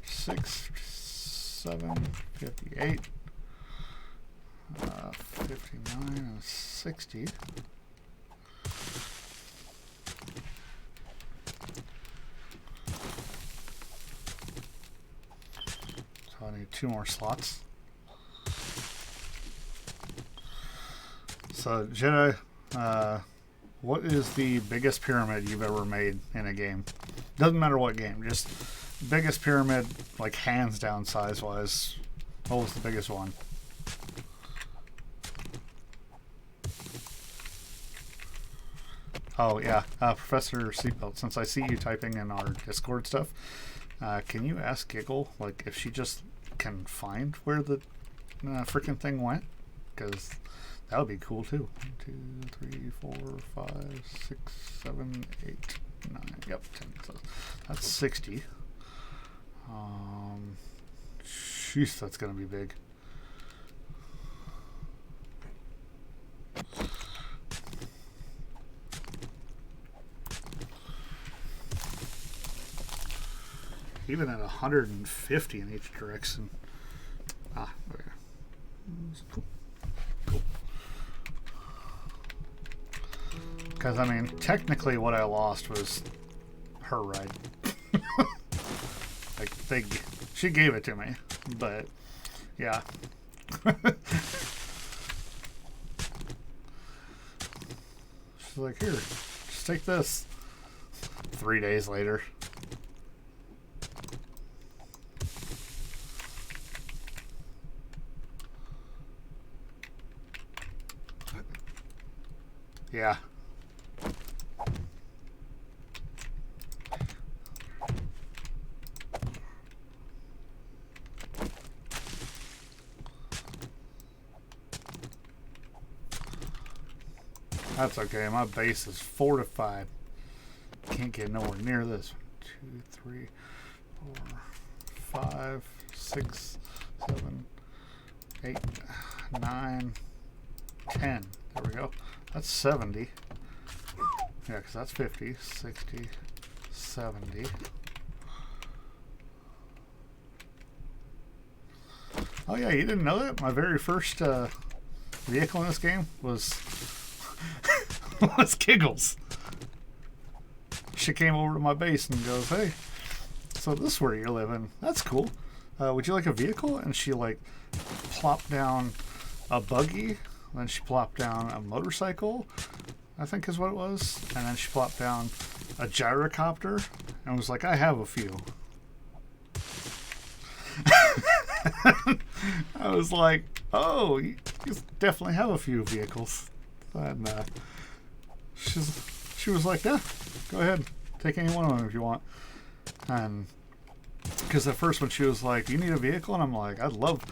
6, 7, 58, 59, and 60. So I need 2 more slots. So Jedi, what is the biggest pyramid you've ever made in a game? Doesn't matter what game, just biggest pyramid, like hands down size wise. What was the biggest one? Oh yeah, Professor Seatbelt, since I see you typing in our Discord stuff, can you ask Giggle, like, if she just can find where the freaking thing went? Because that would be cool too. 1, 2, 3, 4, 5, 6, 7, 8, 9. Yep, 10. So that's 60. Jeez, that's gonna be big. Even at 150 in each direction. Ah, okay. Cool. Because, I mean, technically what I lost was her ride. Like, she gave it to me, but, yeah. She's like, here, just take this. 3 days later. Yeah. That's okay. My base is fortified. Can't get nowhere near this. 2, 3, 4, 5, 6, 7, 8, 9, 10. There we go. That's 70. Yeah, because that's 50, 60, 70. Oh yeah, you didn't know that? My very first vehicle in this game was was Giggles. She came over to my base and goes, "Hey, so this is where you're living. That's cool. Would you like a vehicle?" And she like plopped down a buggy. Then she plopped down a motorcycle, I think is what it was. And then she plopped down a gyrocopter and was like, "I have a few." I was like, "Oh, you definitely have a few vehicles." And she was like, "Yeah, go ahead. Take any one of them if you want." And because at first when she was like, "Do you need a vehicle?" And I'm like, "I'd love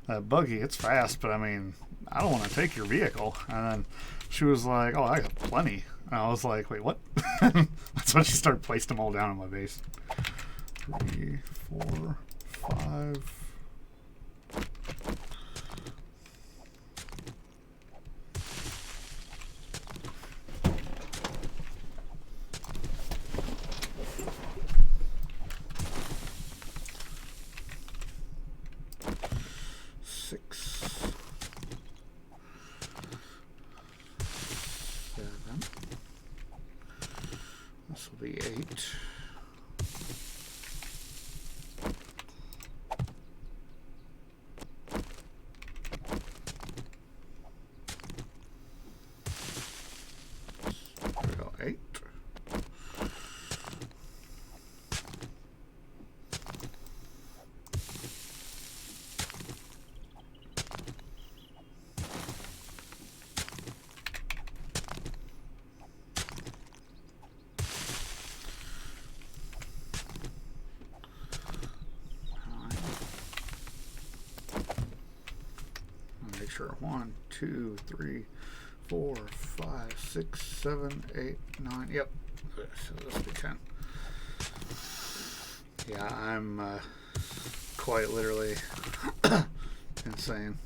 that buggy. It's fast, but I mean, I don't want to take your vehicle." And then she was like, "Oh, I got plenty." And I was like, "Wait, what?" That's when she started placing them all down on my base. 3, 4, 5. This will be 8. There we go, 8. sure. 1, 2, 3, 4, 5, 6, 7, 8, 9. Yep. So this will be 10. Yeah, I'm quite literally insane.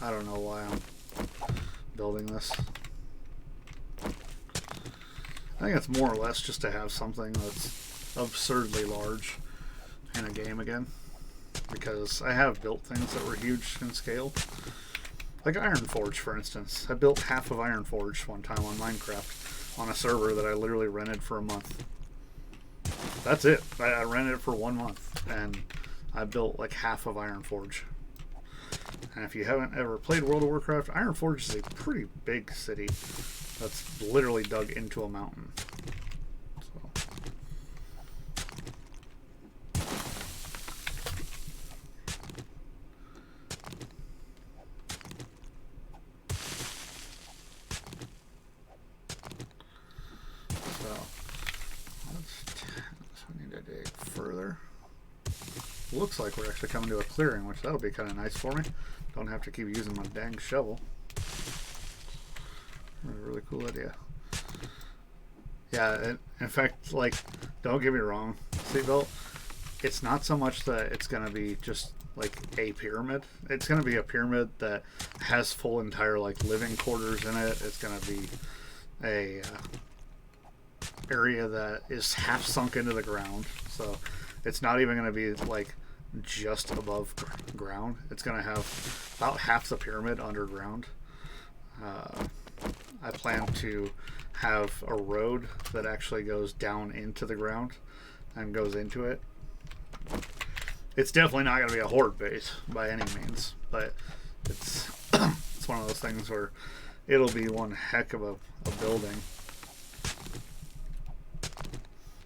I don't know why I'm building this. I think it's more or less just to have something that's absurdly large in a game again. Because I have built things that were huge in scale. Like Ironforge, for instance. I built half of Ironforge one time on Minecraft on a server that I literally rented for a month. That's it. I rented it for 1 month, and I built like half of Ironforge. And if you haven't ever played World of Warcraft, Ironforge is a pretty big city that's literally dug into a mountain. Looks like we're actually coming to a clearing, which that'll be kind of nice for me. Don't have to keep using my dang shovel. A really cool idea. Yeah, in fact, like, don't get me wrong, Seatbelt, it's not so much that it's going to be just like a pyramid. It's going to be a pyramid that has full entire like living quarters in it. It's going to be a area that is half sunk into the ground. So it's not even going to be like just above ground. It's going to have about half the pyramid underground. I plan to have a road that actually goes down into the ground and goes into it. It's definitely not going to be a horde base by any means, but it's it's one of those things where it'll be one heck of a building.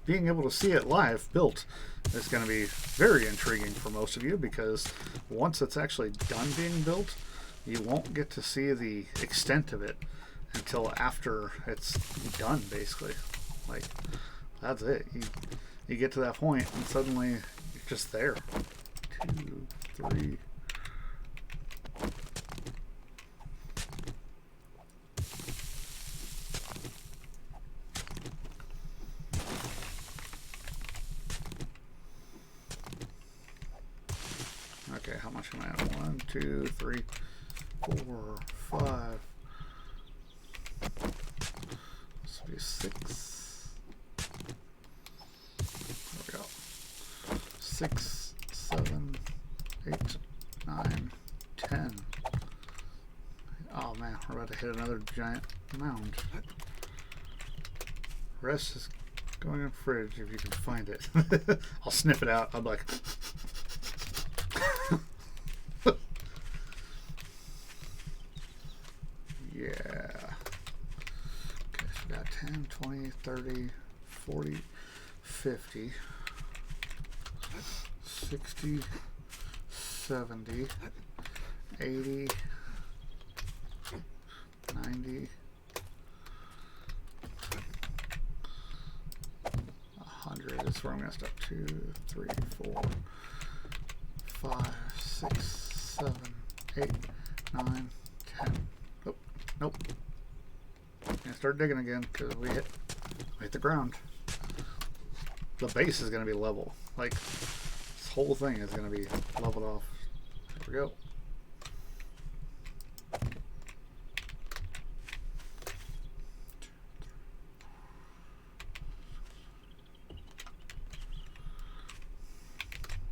Being able to see it live built is going to be very intriguing for most of you, because once it's actually done being built, you won't get to see the extent of it until after it's done, basically. Like, that's it. You get to that point and suddenly you're just there. 2, 3. Okay, how much am I at? 1, 2, 3, 4, 5. This will be 6. There we go. 6, 7, 8, 9, 10. Oh man, we're about to hit another giant mound. Rest is going in the fridge if you can find it. I'll sniff it out. I'll be like... Yeah. Okay, so we got 10, 20, 30, 40, 50, 60, 70, 80, 90, 100. That's where I'm going to stop. 2, 3, 4, 5, 6, 7, 8, 9, 10. Nope. And start digging again because we hit the ground. The base is going to be level. Like, this whole thing is going to be leveled off. There we go.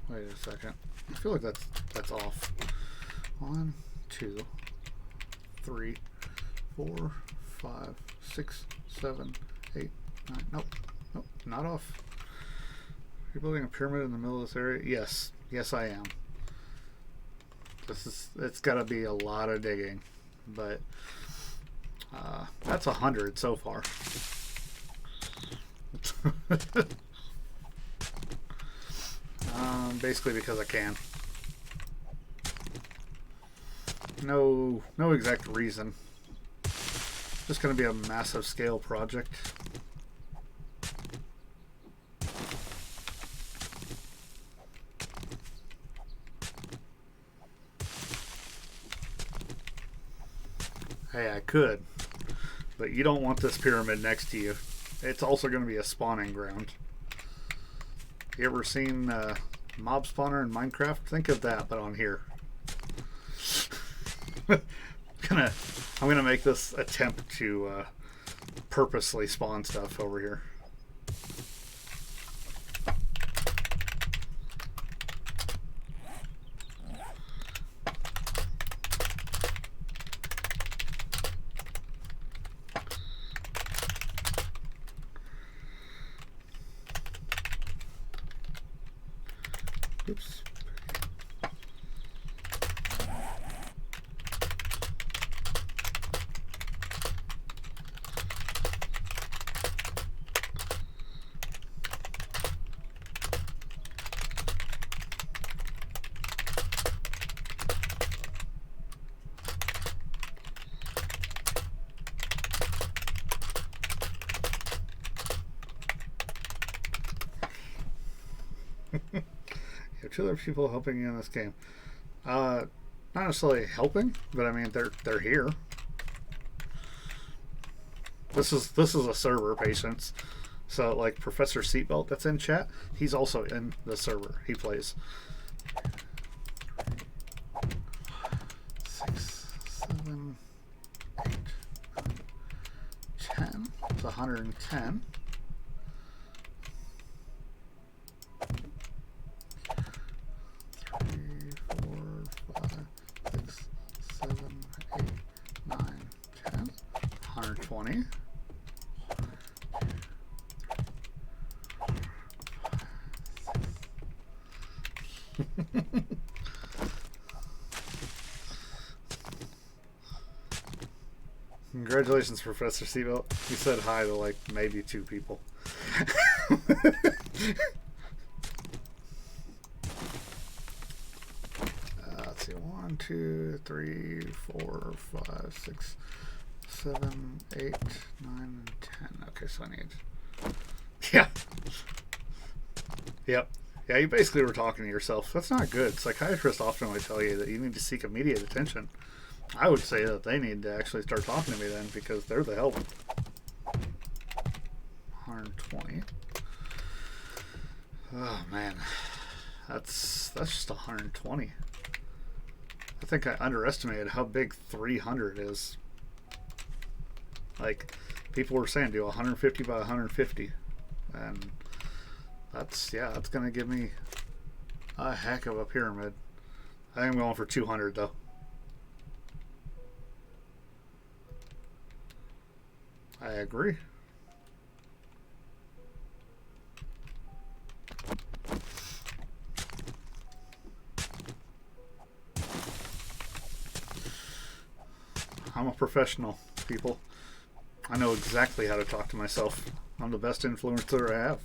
Wait a second. I feel like that's off. 1, 2, 3, 4, 5, 6, 7, 8, 9. Nope, not off. You're building a pyramid in the middle of this area? Yes, I am. It's got to be a lot of digging, but that's 100 so far. Basically because I can. No exact reason. Just going to be a massive scale project. Hey, I could, but you don't want this pyramid next to you. It's also going to be a spawning ground. You ever seen mob spawner in Minecraft? Think of that, but on here. I'm gonna make this attempt to purposely spawn stuff over here. Oops. You have two other people helping you in this game. Not necessarily helping, but I mean they're here. This is a server, patience. So like Professor Seatbelt that's in chat, he's also in the server. He plays. 6, 7, 8, 10. It's 110. 20. Congratulations, Professor Seatbelt. You said hi to like maybe 2 people. Let's see. 1, 2, 3, 4, 5, 6, 7, 8, 9, and 10. Okay, so I need. Yeah. Yep. Yeah, you basically were talking to yourself. That's not good. Psychiatrists often would tell you that you need to seek immediate attention. I would say that they need to actually start talking to me then, because they're the help. 120. Oh man, that's just 120. I think I underestimated how big 300 is. Like, people were saying do 150 by 150, and that's gonna give me a heck of a pyramid. I think I'm going for 200 though. I agree. I'm a professional, people. I know exactly how to talk to myself. I'm the best influencer I have.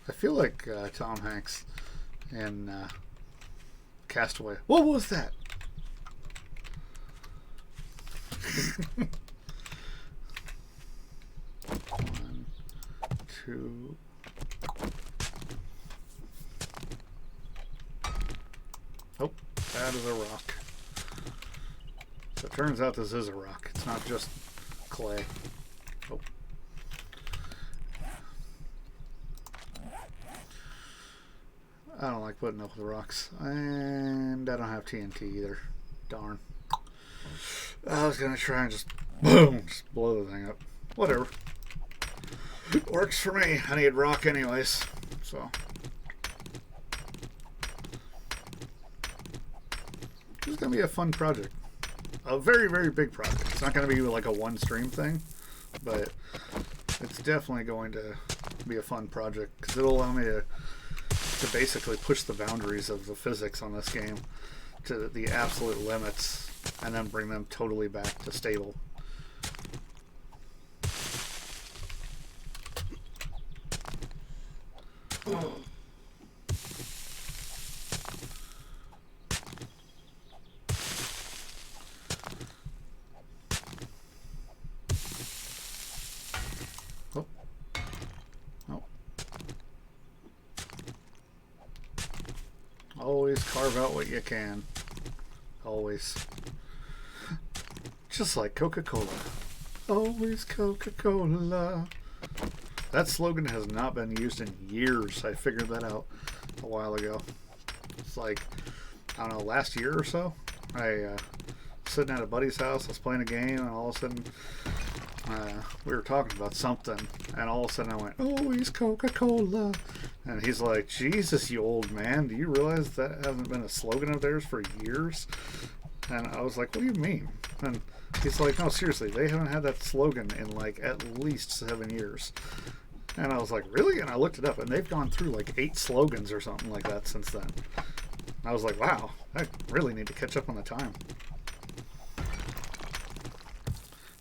I feel like Tom Hanks in Castaway. What was that? 1, 2. Oh, that is a rock. So it turns out this is a rock. It's not just clay. Oh. I don't like putting up with rocks. And I don't have TNT either. Darn. I was going to try and just boom, just blow the thing up. Whatever. Works for me. I need rock anyways. So. This is going to be a fun project. A very, very big project. It's not going to be like a one stream thing, but it's definitely going to be a fun project because it'll allow me to basically push the boundaries of the physics on this game to the absolute limits and then bring them totally back to stable. Always carve out what you can. Always. Just like Coca-Cola. Always Coca-Cola. That slogan has not been used in years. I figured that out a while ago. It's like, I don't know, last year or so. I was sitting at a buddy's house. I was playing a game, and all of a sudden, we were talking about something, and all of a sudden I went, always Coca-Cola. And he's like, Jesus, you old man, do you realize that hasn't been a slogan of theirs for years? And I was like, what do you mean? And he's like, no, seriously, they haven't had that slogan in like at least 7 years. And I was like, really? And I looked it up, and they've gone through like 8 slogans or something like that since then. I was like, wow, I really need to catch up on the time.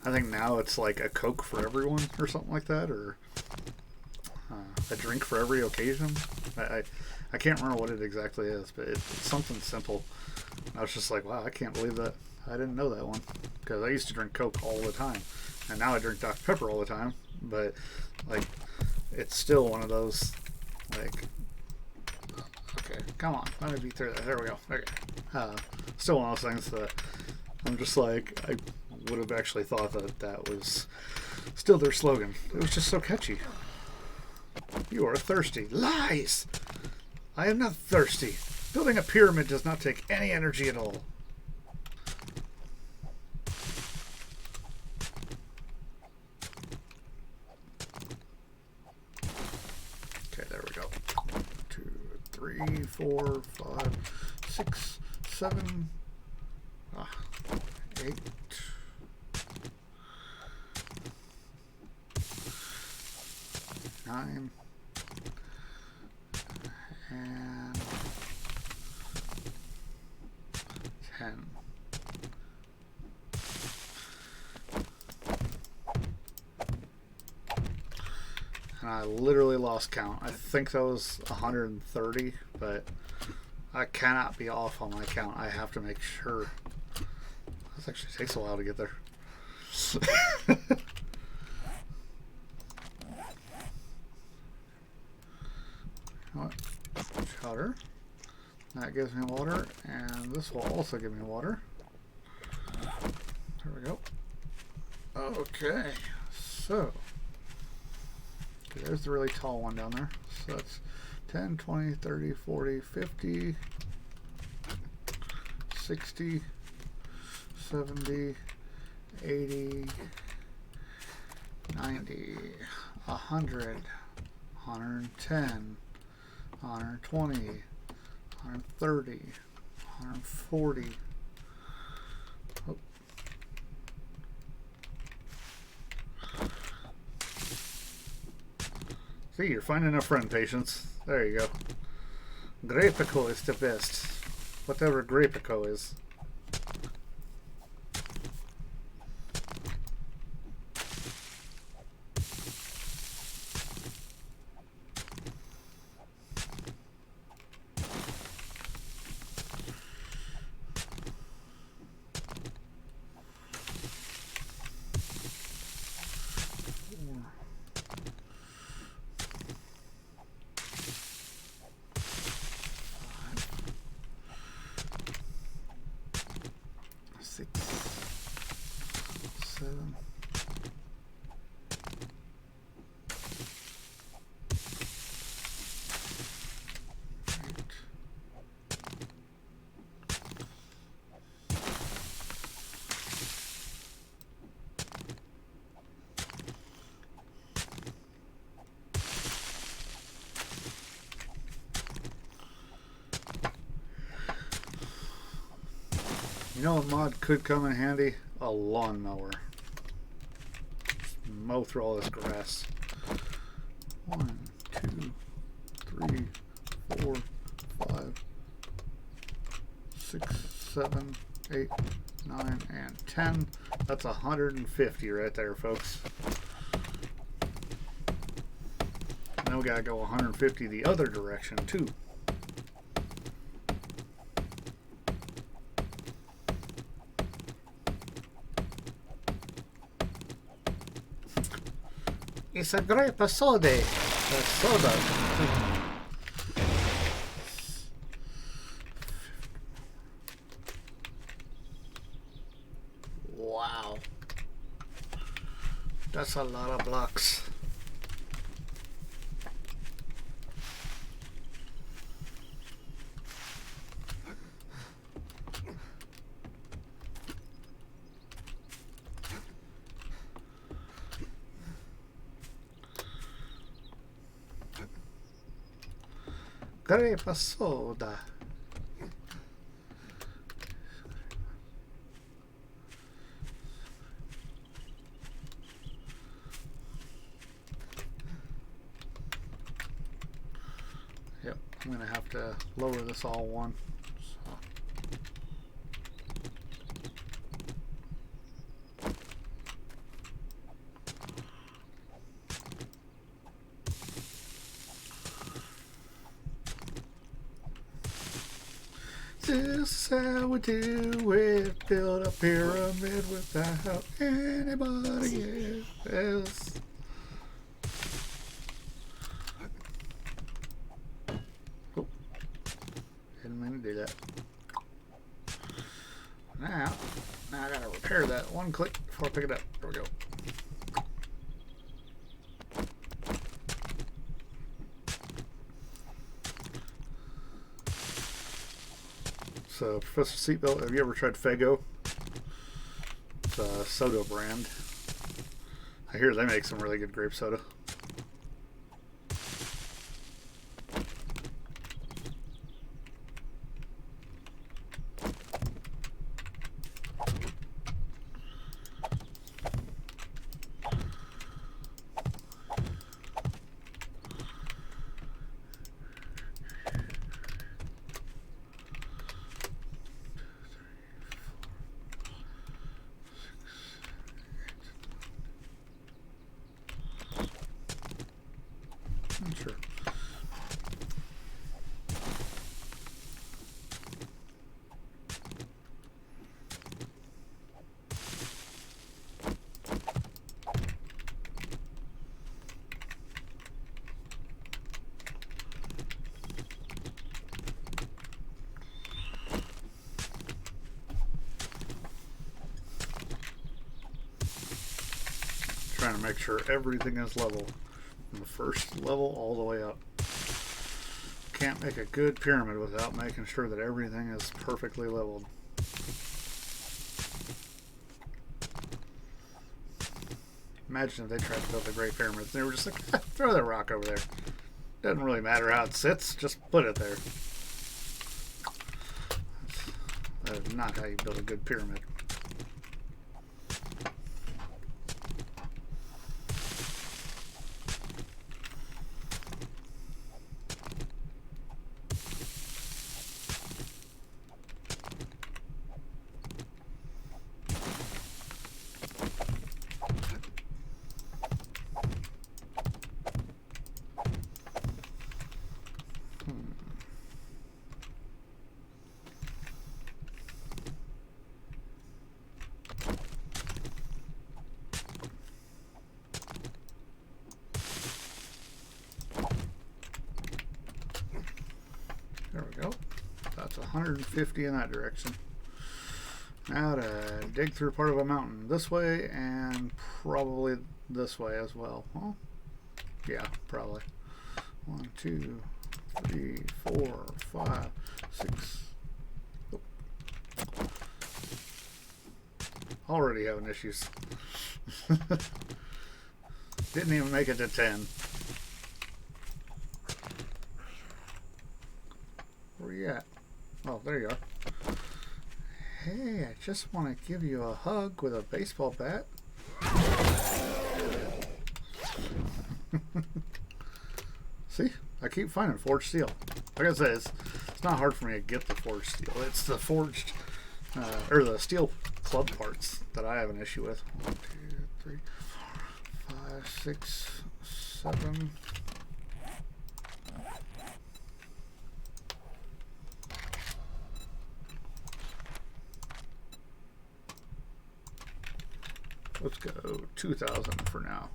I think now it's like a Coke for everyone or something like that, or a drink for every occasion. I can't remember what it exactly is, but it's something simple. I was just like, wow, I can't believe that. I didn't know that one, because I used to drink Coke all the time, and now I drink Dr. Pepper all the time. But like, it's still one of those, like, okay, come on, let me be through that. There we go. Okay, still one of those things that I'm just like, I would have actually thought that that was still their slogan. It was just so catchy. You are thirsty. Lies! I am not thirsty. Building a pyramid does not take any energy at all. Okay, there we go. 1, 2, 3, 4, 5, 6, 7, 8. 9 and 10. And I literally lost count. I think that was 130, but I cannot be off on my count. I have to make sure. This actually takes a while to get there. Chowder. That gives me water, and this will also give me water. There we go. Okay, so there's the really tall one down there. So that's 10, 20, 30, 40, 50, 60, 70, 80, 90, 100, 110, 120, 130, 140. Oh. See, you're finding a friend, Patience. There you go. Grapico is the best. Whatever Grapico is. You know what mod could come in handy? A lawnmower. Mow through all this grass. 1, 2, 3, 4, 5, 6, 7, 8, 9, and 10. That's 150 right there, folks. Now we gotta go 150 the other direction too. It's a grape soda. Soda. That's a lot of blocks. Grape soda. Yep, I'm gonna have to lower this all one. So. This is how we do it. Build a pyramid without anybody else. Oh, didn't mean to do that. Now I gotta repair that one click before I pick it up. There we go. So, Professor Seatbelt, have you ever tried Fago? It's a soda brand. I hear they make some really good grape soda. Sure. Trying to make sure everything is level. From the first level all the way up. Can't make a good pyramid without making sure that everything is perfectly leveled. Imagine if they tried to build a great pyramid. They were just like, throw that rock over there. Doesn't really matter how it sits, just put it there. That is not how you build a good pyramid. There we go. That's 150 in that direction. Now to dig through part of a mountain this way and probably this way as well. Well, yeah, probably. 1, 2, 3, 4, 5, 6. Oh. Already having issues. Didn't even make it to 10. Where you at? Oh, there you are. Hey, I just want to give you a hug with a baseball bat. See? I keep finding forged steel. Like I said, it's not hard for me to get the forged steel. It's the forged, or the steel club parts that I have an issue with. 1, 2, 3, 4, 5, 6, 7. Let's go 2,000 for now.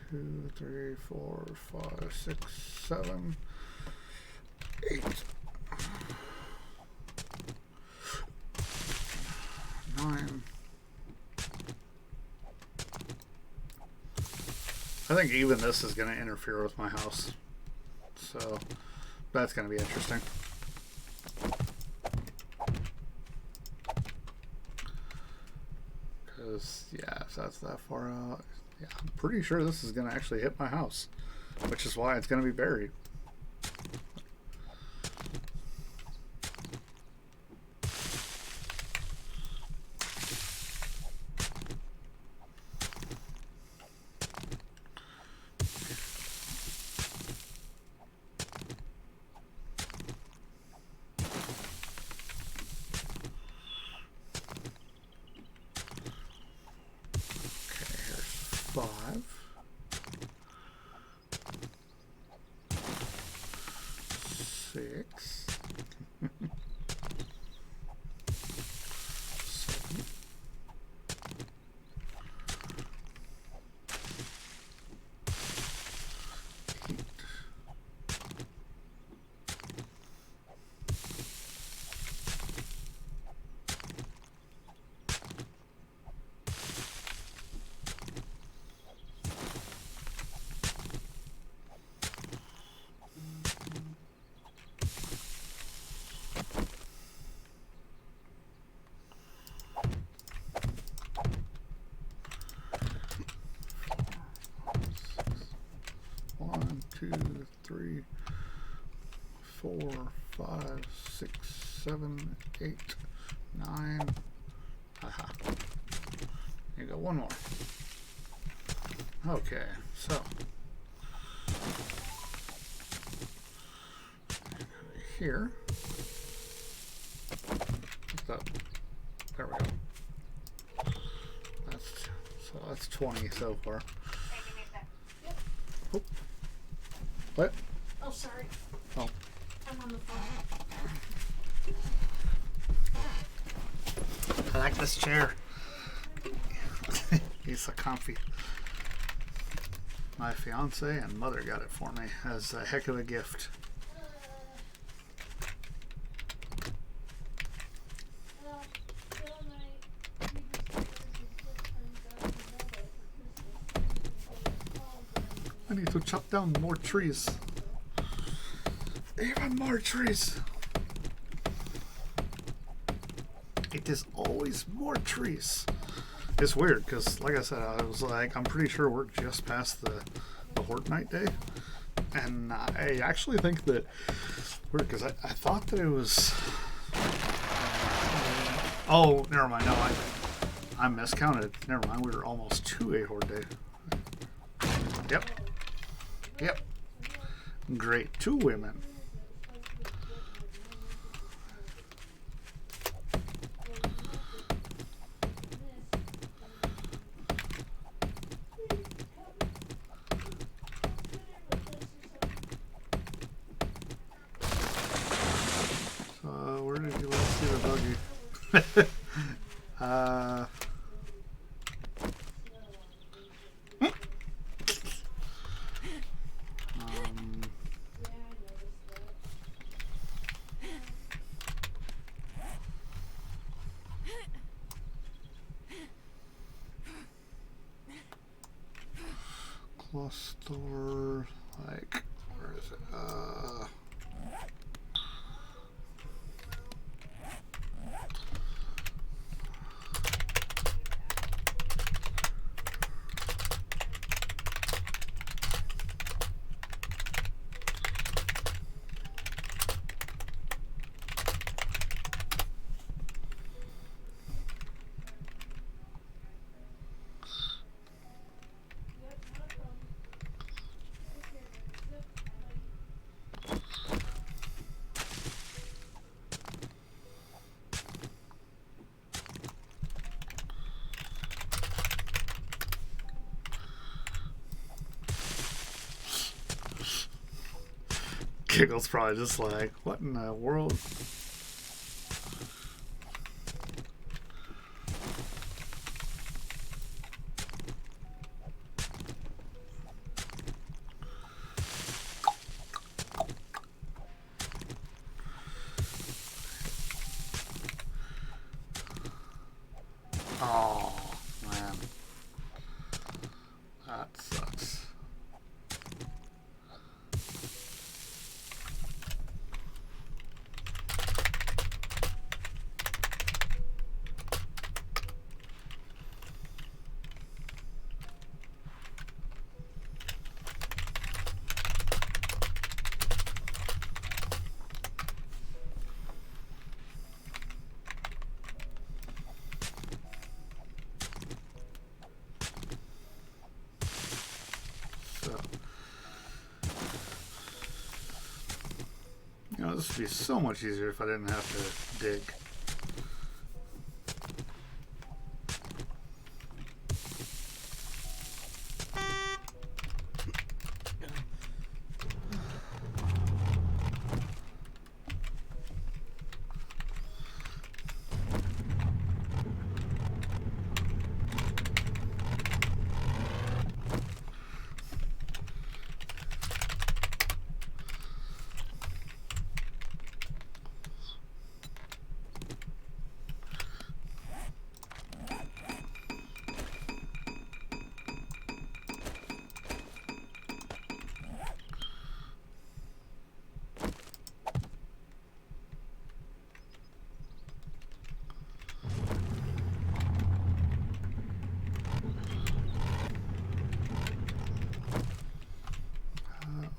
2, 3, 4, 5, 6, 7, 8, 9, I think even this is going to interfere with my house. So that's going to be interesting. Because, yeah, if that's that far out, yeah, I'm pretty sure this is going to actually hit my house, which is why it's going to be buried. Five, 6, 7, 8, 1, 2, 3, 4, 5, 6, 7, 8, 9. Haha. You got one more. Okay, so here. There we go. That's 20 so far. Oh. What? Oh, sorry. Oh. I'm on the phone. I like this chair. It's so comfy. My fiance and mother got it for me as a heck of a gift. I need to chop down more trees. Even more trees. It is always more trees. It's weird because, like I said, I was like, I'm pretty sure we're just past the Horde Night day. And I actually think that, weird, because I thought that it was... oh, never mind. No, I miscounted. Never mind. We were almost to a Horde day. Yep. Yep. Great. 2 women. So, where did you last see the buggy? Cluster, like, where is it? Giggle's probably just like, what in the world? Oh, man. That sucks. this would be so much easier if I didn't have to dig.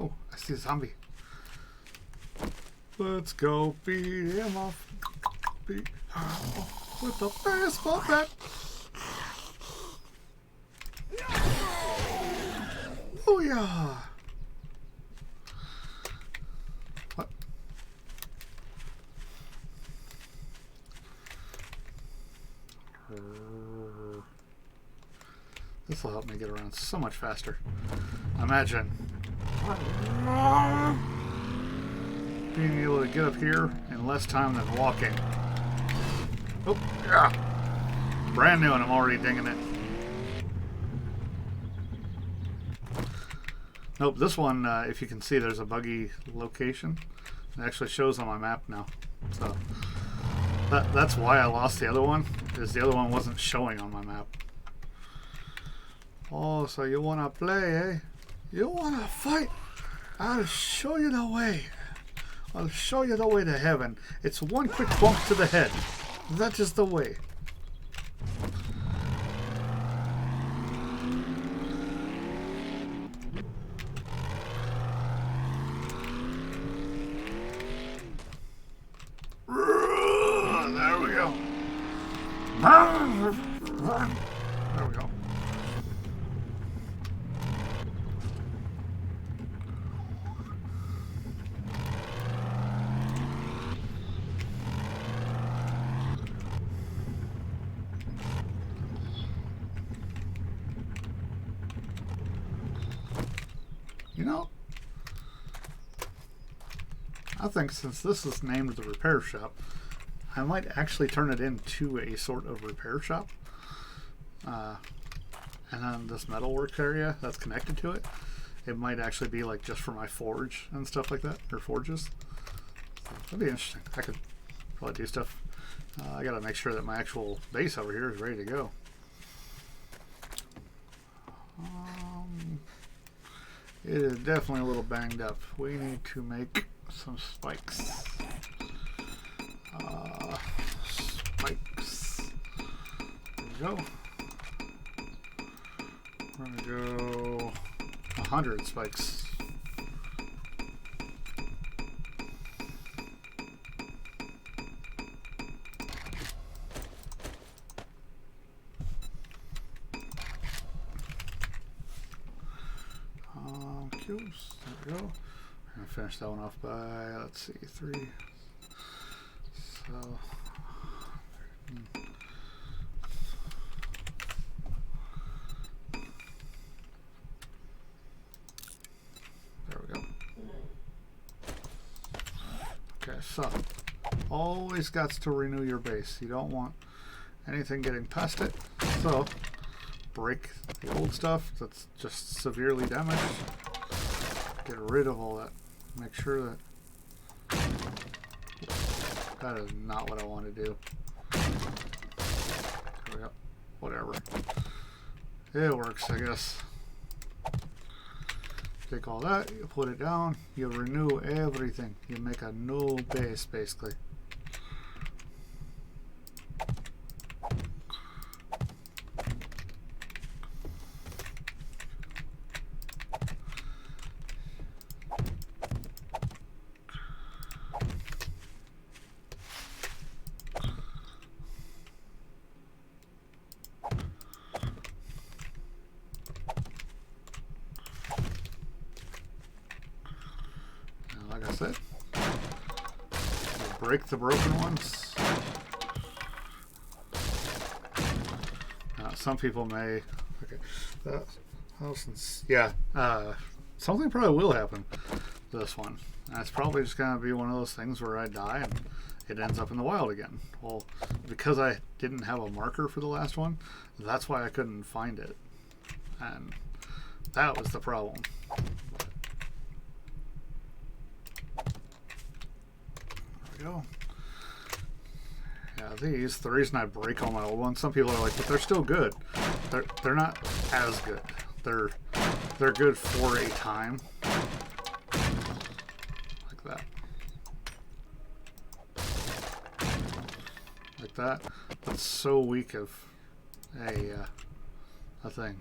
Oh, I see a zombie. Let's go beat him off. Beat with the baseball bat. Oh yeah. What? This will help me get around so much faster. Imagine being able to get up here in less time than walking. Oh, yeah. Brand new and I'm already dinging it. Nope, this one, if you can see, there's a buggy location. It actually shows on my map now. So that's why I lost the other one, is the other one wasn't showing on my map. Oh, so you want to play, eh? You want to fight? I'll show you the way. I'll show you the way to heaven. It's one quick bump to the head. That is the way. There we go. There we go. You know, I think since this is named the repair shop, I might actually turn it into a sort of repair shop. And then this metalworks area that's connected to it, it might actually be like just for my forge and stuff like that, or forges. So that'd be interesting. I could probably do stuff. I gotta make sure that my actual base over here is ready to go. It is definitely a little banged up. We need to make some spikes. Spikes. There we go. We're gonna go 100 spikes. Cubes. There we go. We're gonna finish that one off by, let's see, 3. So. There we go. Okay, so always got to renew your base. You don't want anything getting past it. So break the old stuff that's just severely damaged. Get rid of all that. Make sure that that is not what I want to do. There we go. Whatever. It works, I guess. Take all that, you put it down, you renew everything. You make a new base, basically. Like I said, break the broken ones. Some people may. Okay. Yeah. Something probably will happen to this one. And it's probably just going to be one of those things where I die and it ends up in the wild again. Well, because I didn't have a marker for the last one, that's why I couldn't find it. And that was the problem. There we go. Yeah, these, the reason I break all my old ones, some people are like, but they're still good. They're not as good. They're good for a time. Like that. Like that. That's so weak of a thing.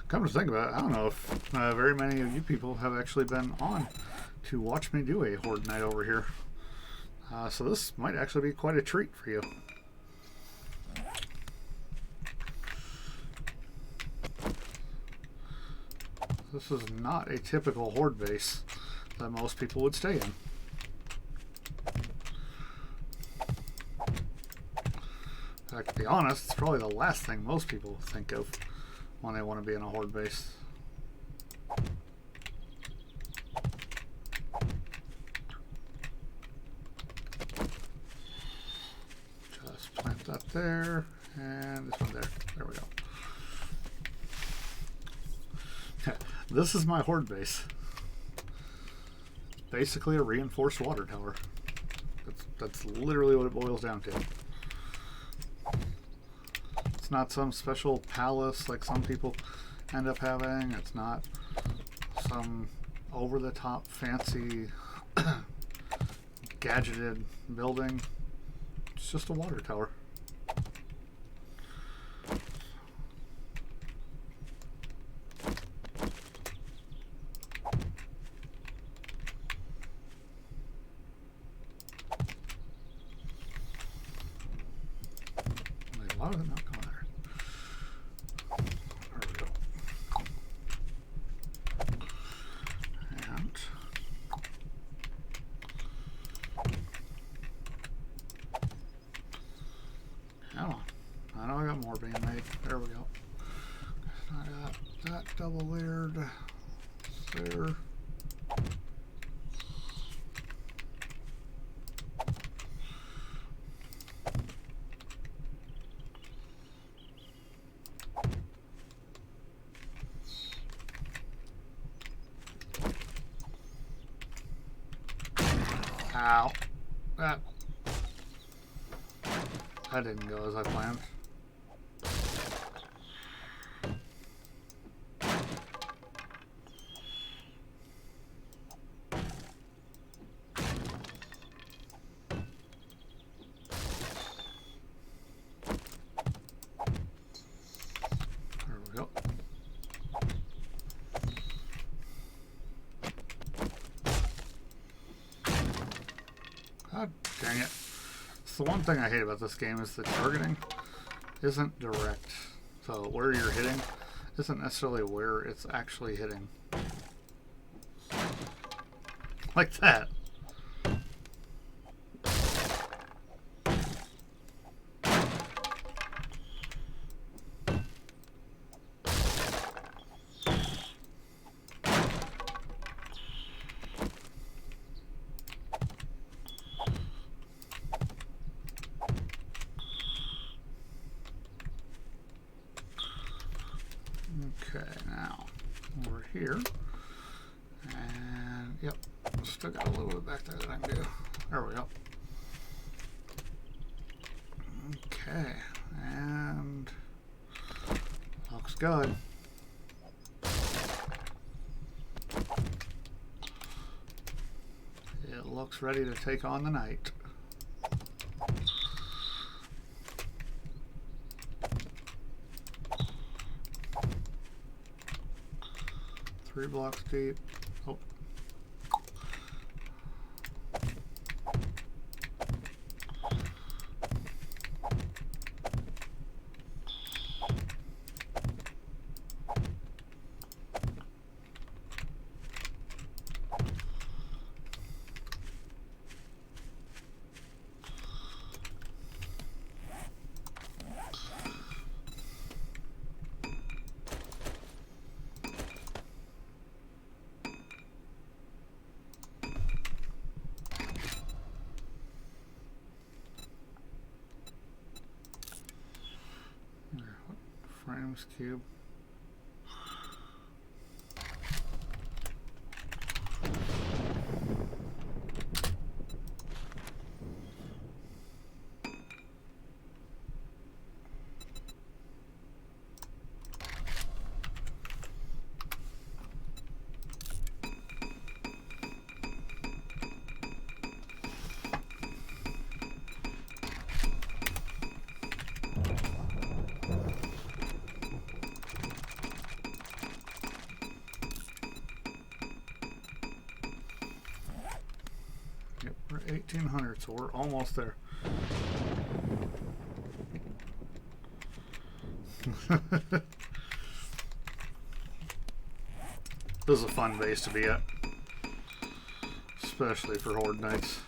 Come to think about it, I don't know if very many of you people have actually been on to watch me do a Horde night over here. So this might actually be quite a treat for you. This is not a typical Horde base that most people would stay in. In fact, to be honest, it's probably the last thing most people think of when they want to be in a Horde base. Just plant that there, and this one there. There we go. This is my Horde base. Basically a reinforced water tower. That's literally what it boils down to. It's not some special palace like some people end up having. It's not some over-the-top fancy gadgeted building. It's just a water tower. Why would it not go there? There we go. And come on. I know I got more being made. There we go. I got that double layered there. Ow. That didn't go as I planned. There we go. God dang it. It's the one thing I hate about this game is the targeting isn't direct. So where you're hitting isn't necessarily where it's actually hitting. Like that. Okay, now over here, and yep, still got a little bit back there that I can do. There we go. Okay, and looks good. It looks ready to take on the night. Three blocks deep. Oh. times cube. Yep, we're 1800, so we're almost there. This is a fun base to be at, especially for Horde nights.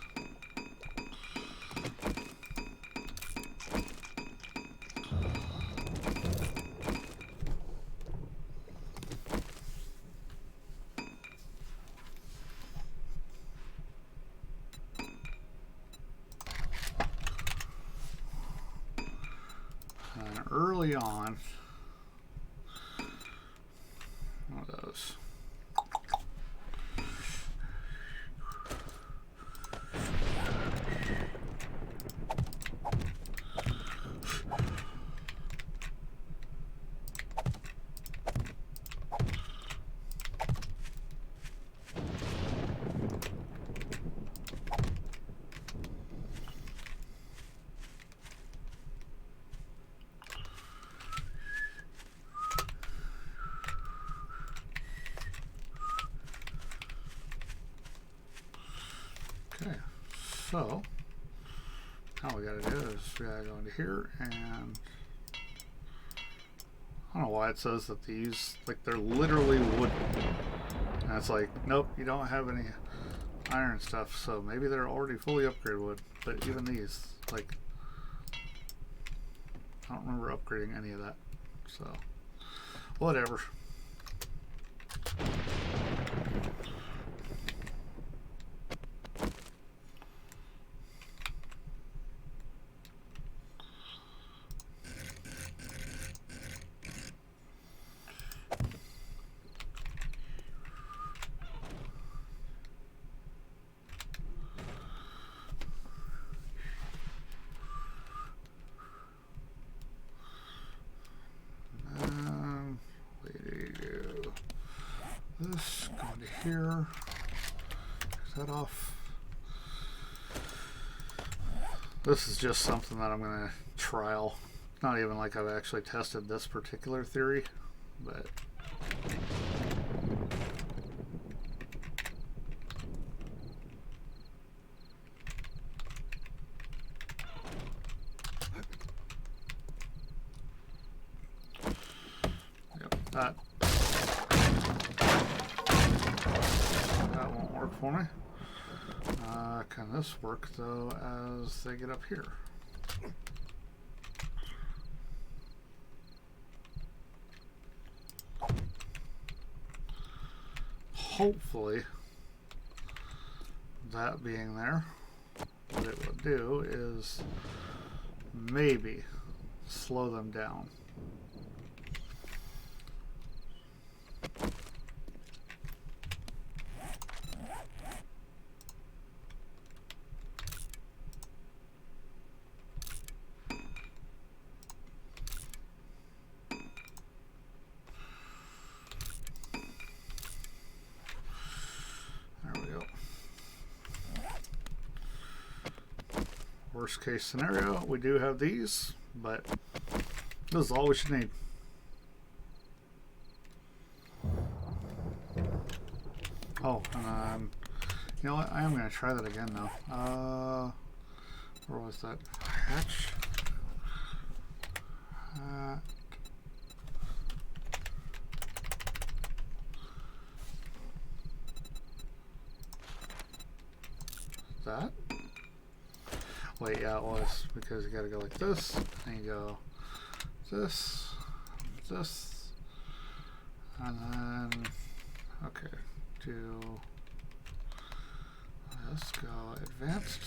And early on, one of those. Okay, so now we gotta do is we gotta go into here, and I don't know why it says that these, like, they're literally wooden. And it's like, nope, you don't have any iron stuff, so maybe they're already fully upgraded wood. But even these, like, I don't remember upgrading any of that. So, whatever. This going to here. Is that off? This is just something that I'm going to trial. Not even like I've actually tested this particular theory, but yep, that won't work for me. Can this work though as they get up here? Hopefully, that being there, what it will do is maybe slow them down. Worst case scenario, we do have these, but this is all we should need. Oh, and you know what? I am going to try that again now. Where was that? Hatch? That? Wait, yeah, it was, because you gotta go like this, and you go this, this, and then, okay, do, let's go advanced.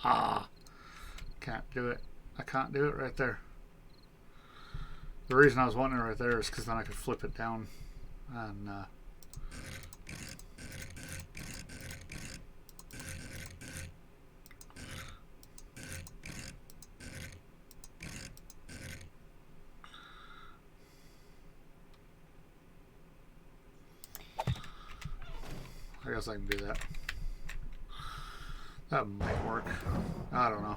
Ah, can't do it. I can't do it right there. The reason I was wanting it right there is because then I could flip it down and I guess I can do that. That might work. I don't know.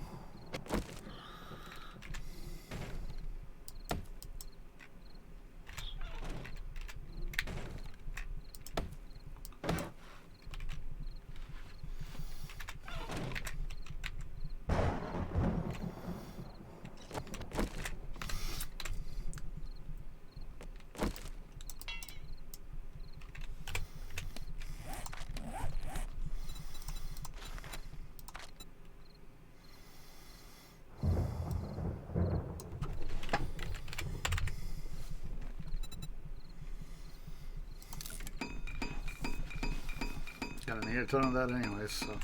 Gonna need a ton of that anyways, so.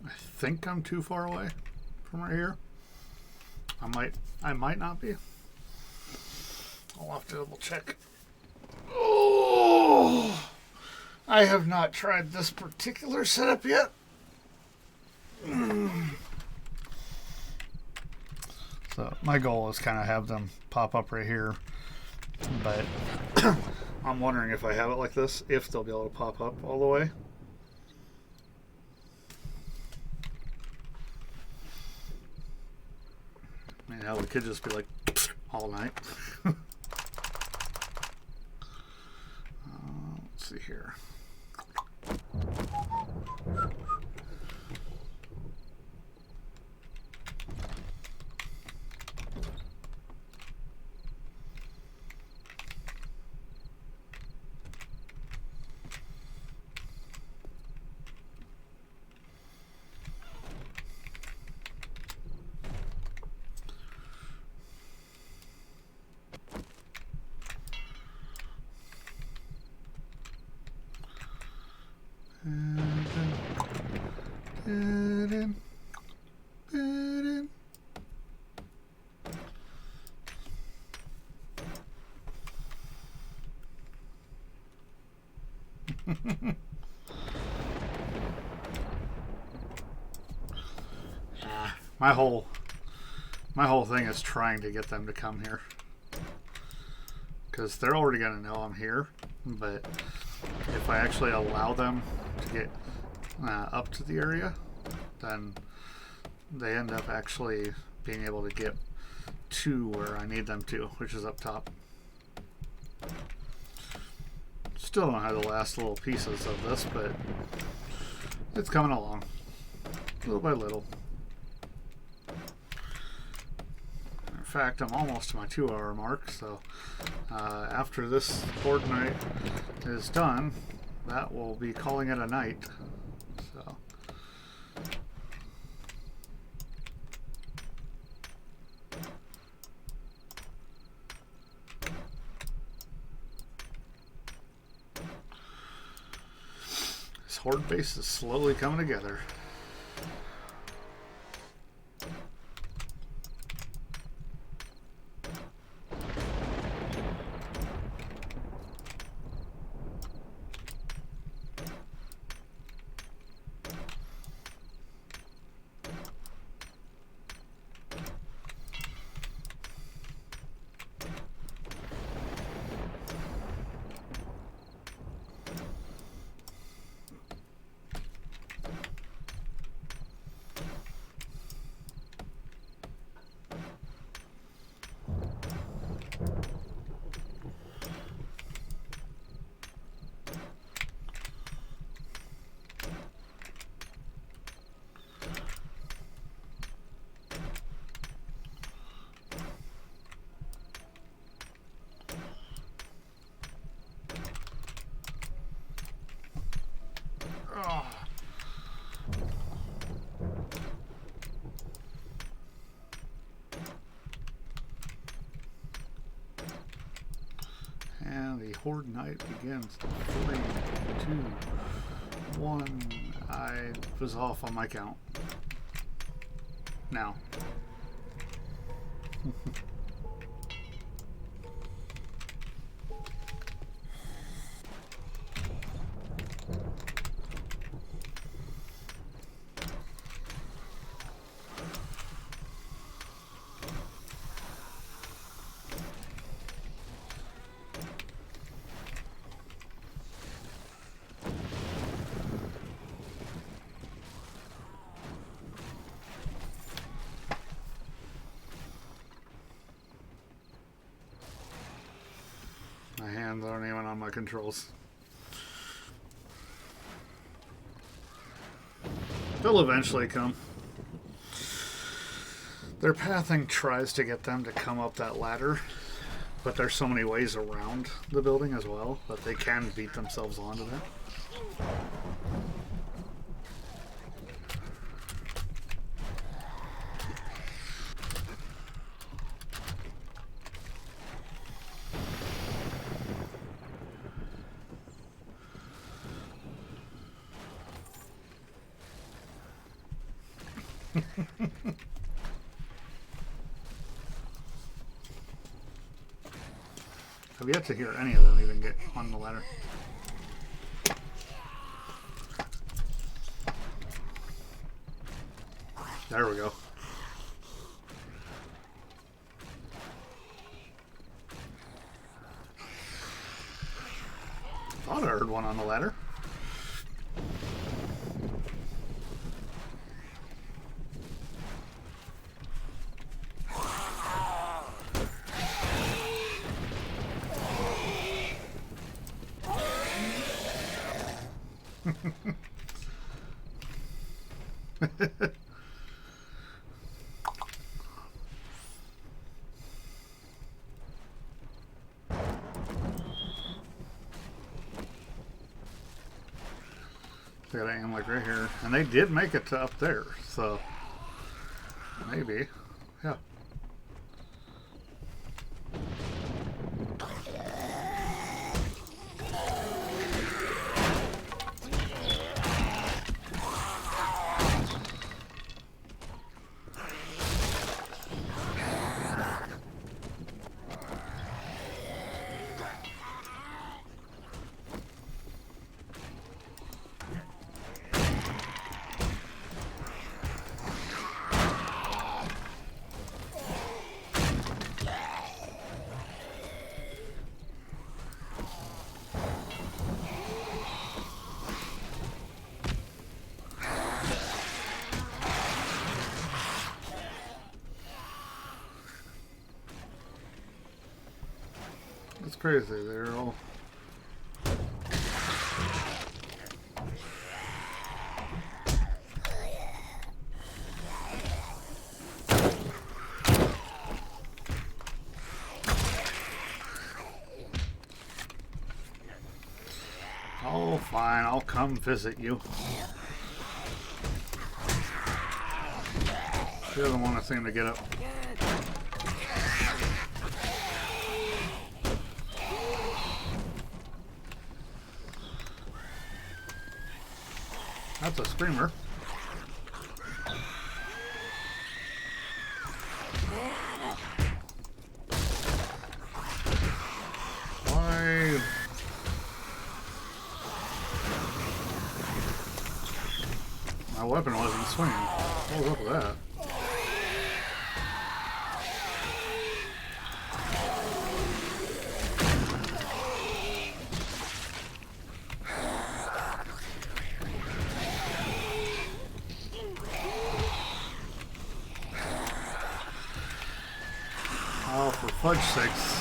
I think I'm too far away from right here. I might not be. I'll have to double check. Oh, I have not tried this particular setup yet. So my goal is kind of have them pop up right here, but I'm wondering if I have it like this, if they'll be able to pop up all the way. I mean, hell, we could just be like all night. Let's see here. My whole thing is trying to get them to come here, because they're already gonna know I'm here. But if I actually allow them to get up to the area, then they end up actually being able to get to where I need them to, which is up top. Still don't have the last little pieces of this, but it's coming along little by little. In fact, I'm almost to my 2-hour mark, so after this board night is done, that will be calling it a night. So this horde base is slowly coming together. the Horde Night begins. 3, 2, 1. I was off on my count. Now. My hands aren't even on my controls. They'll eventually come. Their pathing tries to get them to come up that ladder, but there's so many ways around the building as well that they can beat themselves onto that. I've yet to hear any of them even get on the ladder. There we go. Thought I heard one on the ladder. They gotta aim like right here. And they did make it to up there, so maybe. Yeah. It's crazy. They're all. Oh, fine. I'll come visit you. She doesn't want to seem to get up. That's a screamer. Why? My weapon wasn't swinging. What was up with that? Oh, for fudge sakes.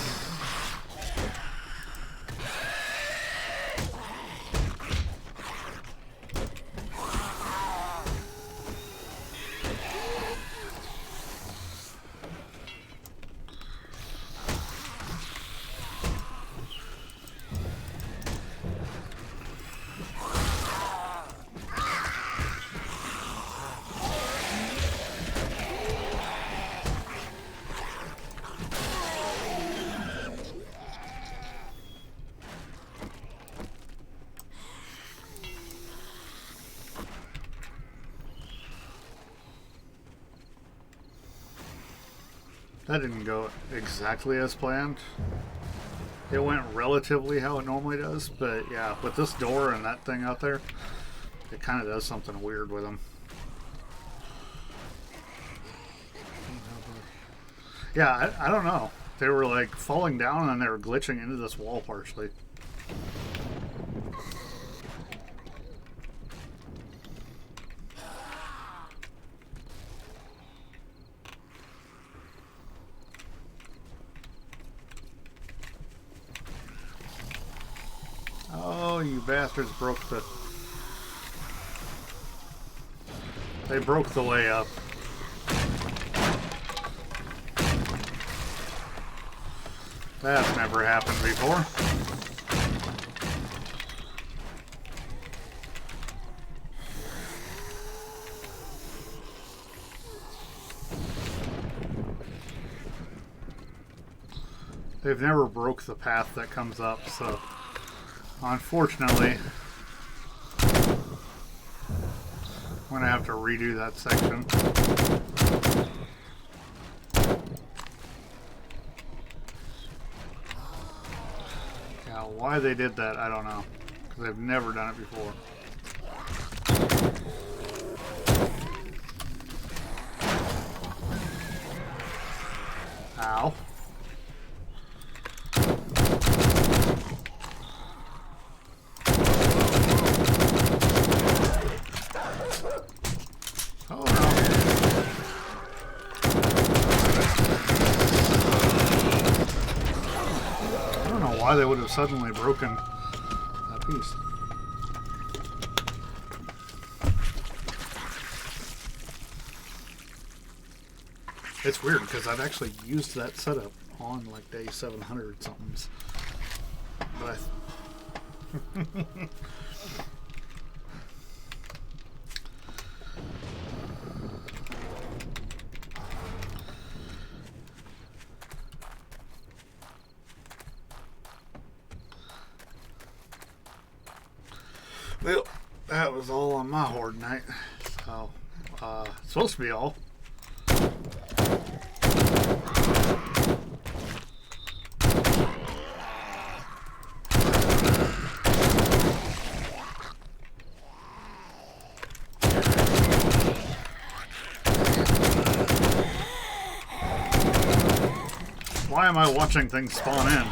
That didn't go exactly as planned. It went relatively how it normally does, but yeah, with this door and that thing out there, it kind of does something weird with them. Yeah, I don't know. They were like falling down and they were glitching into this wall partially. Oh, you bastards broke the... They broke the way up. That's never happened before. They've never broke the path that comes up, so unfortunately I'm gonna have to redo that section. Yeah, why they did that, I don't know, because they've never done it before. Ow. Oh no. I don't know why they would have suddenly broken that piece. It's weird because I've actually used that setup on like day 700 somethings. But well, that was all on my horde night. So, it's supposed to be all. Why am I watching things spawn in?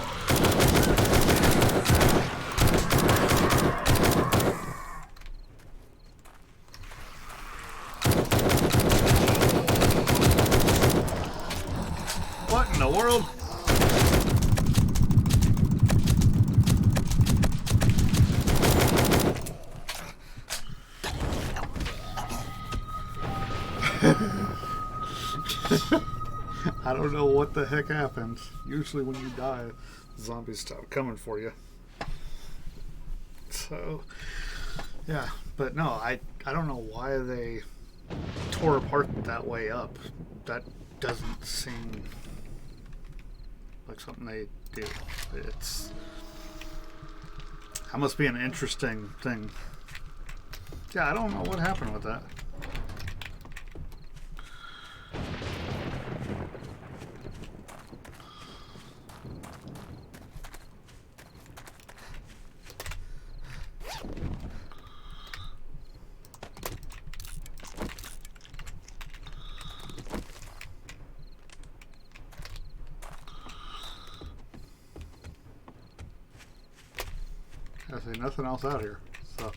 What in the world? I don't know what the heck happens. Usually when you die, zombies stop coming for you. So, yeah. But no, I don't know why they tore apart that way up. That doesn't seem like something they do. That must be an interesting thing. Yeah, I don't know what happened with that. I see nothing else out here, so.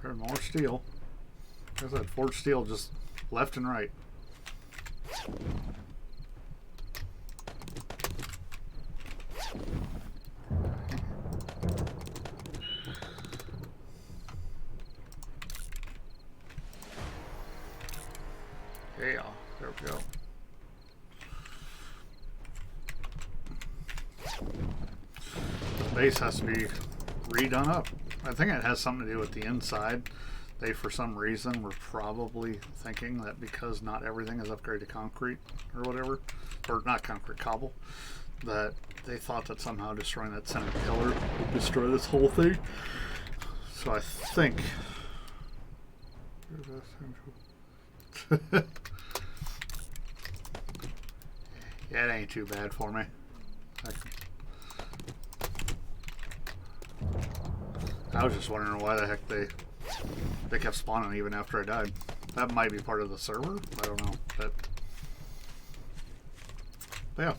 There's more steel. There's that forged steel just left and right. Yeah, there we go. The base has to be redone up. I think it has something to do with the inside. They, for some reason, were probably thinking that because not everything is upgraded to concrete or whatever, or not concrete, cobble, that they thought that somehow destroying that center pillar would destroy this whole thing. So I think yeah, it ain't too bad for me. I was just wondering why the heck they kept spawning even after I died. That might be part of the server. I don't know. But yeah,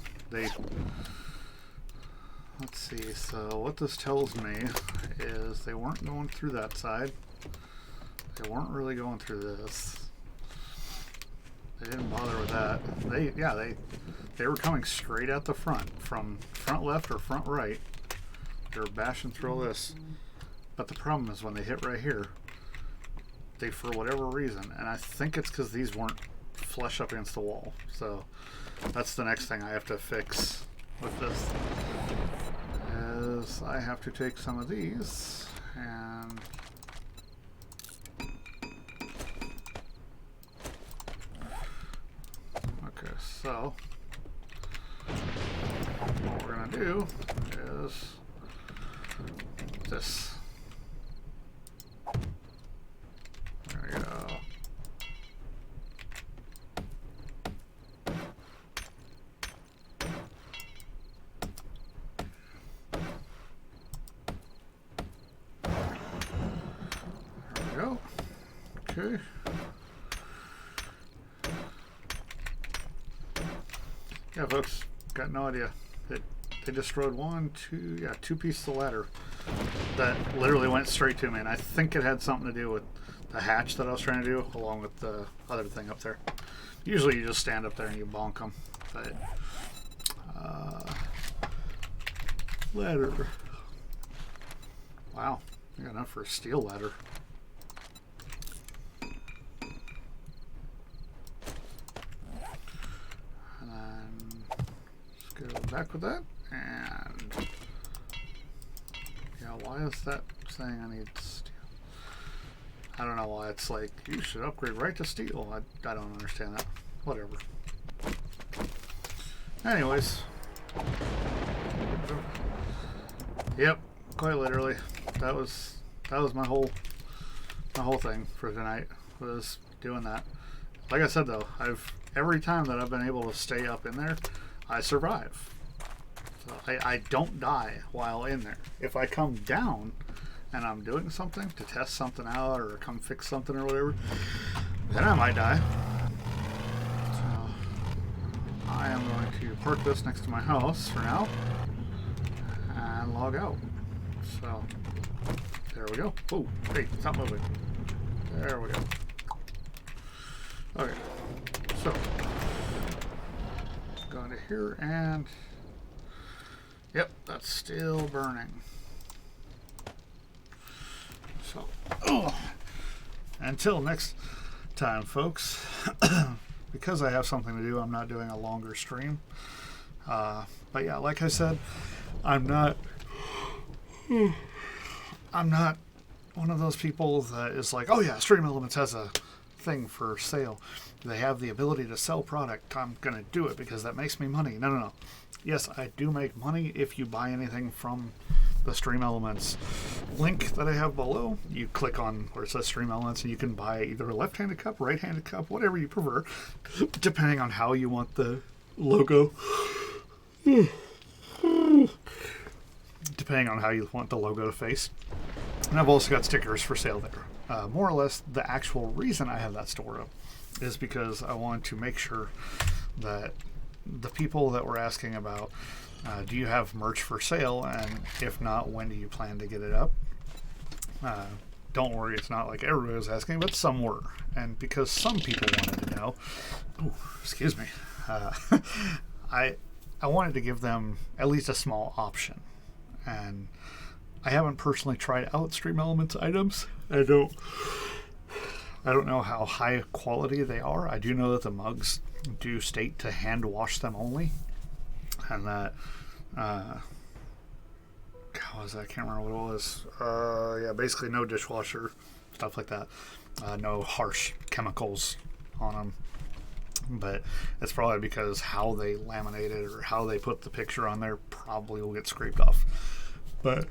let's see. So what this tells me is they weren't going through that side. They weren't really going through this. They didn't bother with that. They were coming straight at the front from front left or front right. They were bashing through all this. But the problem is when they hit right here, they, for whatever reason, and I think it's because these weren't flush up against the wall. So that's the next thing I have to fix with this. Is I have to take some of these and okay, so what we're gonna do is this. There we go. There we go. Okay. Yeah, folks, got no idea. They destroyed two pieces of ladder that literally went straight to me, and I think it had something to do with the hatch that I was trying to do, along with the other thing up there. Usually you just stand up there and you bonk them, but ladder. Wow, I got enough for a steel ladder. And then let's go back with that. And yeah, why is that saying I need steel? I don't know why it's like you should upgrade right to steel. I don't understand that. Whatever. Anyways. Yep, quite literally. That was my whole thing for tonight, was doing that. Like I said though, every time that I've been able to stay up in there, I survive. So I don't die while in there. If I come down and I'm doing something to test something out or come fix something or whatever, then I might die. So I am going to park this next to my house for now and log out. So there we go. Oh, hey, it's not moving. There we go. Okay, so going to here and yep, that's still burning. So, until next time, folks, because I have something to do, I'm not doing a longer stream. But yeah, like I said, I'm not one of those people that is like, oh yeah, Stream Elements has a thing for sale. They have the ability to sell product. I'm going to do it because that makes me money. No. Yes, I do make money if you buy anything from the Stream Elements link that I have below. You click on where it says Stream Elements and you can buy either a left-handed cup, right-handed cup, whatever you prefer, depending on how you want the logo. Depending on how you want the logo to face. And I've also got stickers for sale there. More or less, the actual reason I have that store up is because I want to make sure that the people that were asking about, do you have merch for sale, and if not, when do you plan to get it up? Don't worry, it's not like everybody was asking, but some were. And because some people wanted to know, excuse me, I wanted to give them at least a small option. And I haven't personally tried out Stream Elements items. I don't know how high quality they are. I do know that the mugs do state to hand wash them only, and that what was that? I can't remember what it was. Yeah, basically no dishwasher, stuff like that. No harsh chemicals on them. But it's probably because how they laminate it or how they put the picture on there probably will get scraped off. But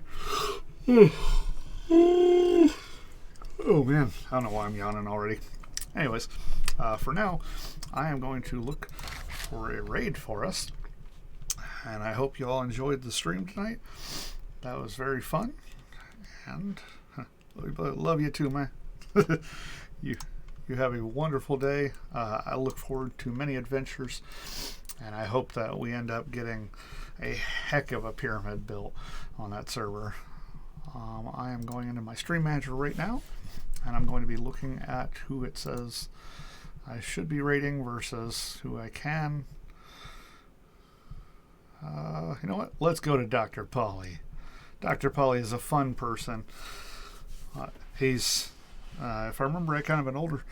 yeah, Oh man, I don't know why I'm yawning already. Anyways, for now, I am going to look for a raid for us, and I hope you all enjoyed the stream tonight. That was very fun, and love you too, man. you you have a wonderful day. I look forward to many adventures, and I hope that we end up getting a heck of a pyramid built on that server. I am going into my stream manager right now, and I'm going to be looking at who it says I should be rating versus who I can. You know what? Let's go to Dr. Polly. Dr. Polly is a fun person. He's, if I remember right, kind of an older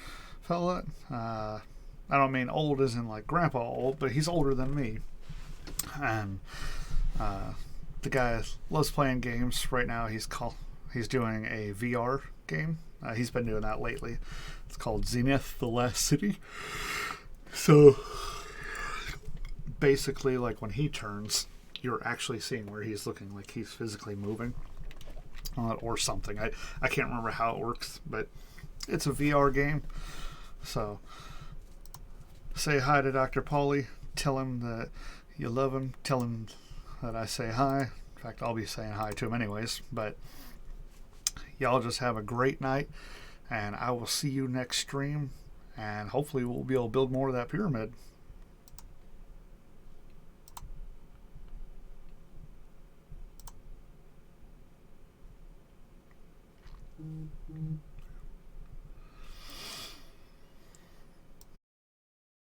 fella. I don't mean old as in like grandpa old, but he's older than me. And the guy loves playing games. Right now he's doing a VR game. He's been doing that lately. It's called Zenith: The Last City. So basically, like when he turns, you're actually seeing where he's looking, like he's physically moving or something. I can't remember how it works, but it's a VR game. So say hi to Dr. Pauly. Tell him that you love him. Tell him that I say hi. In fact, I'll be saying hi to him anyways. But y'all just have a great night, and I will see you next stream, and hopefully we'll be able to build more of that pyramid.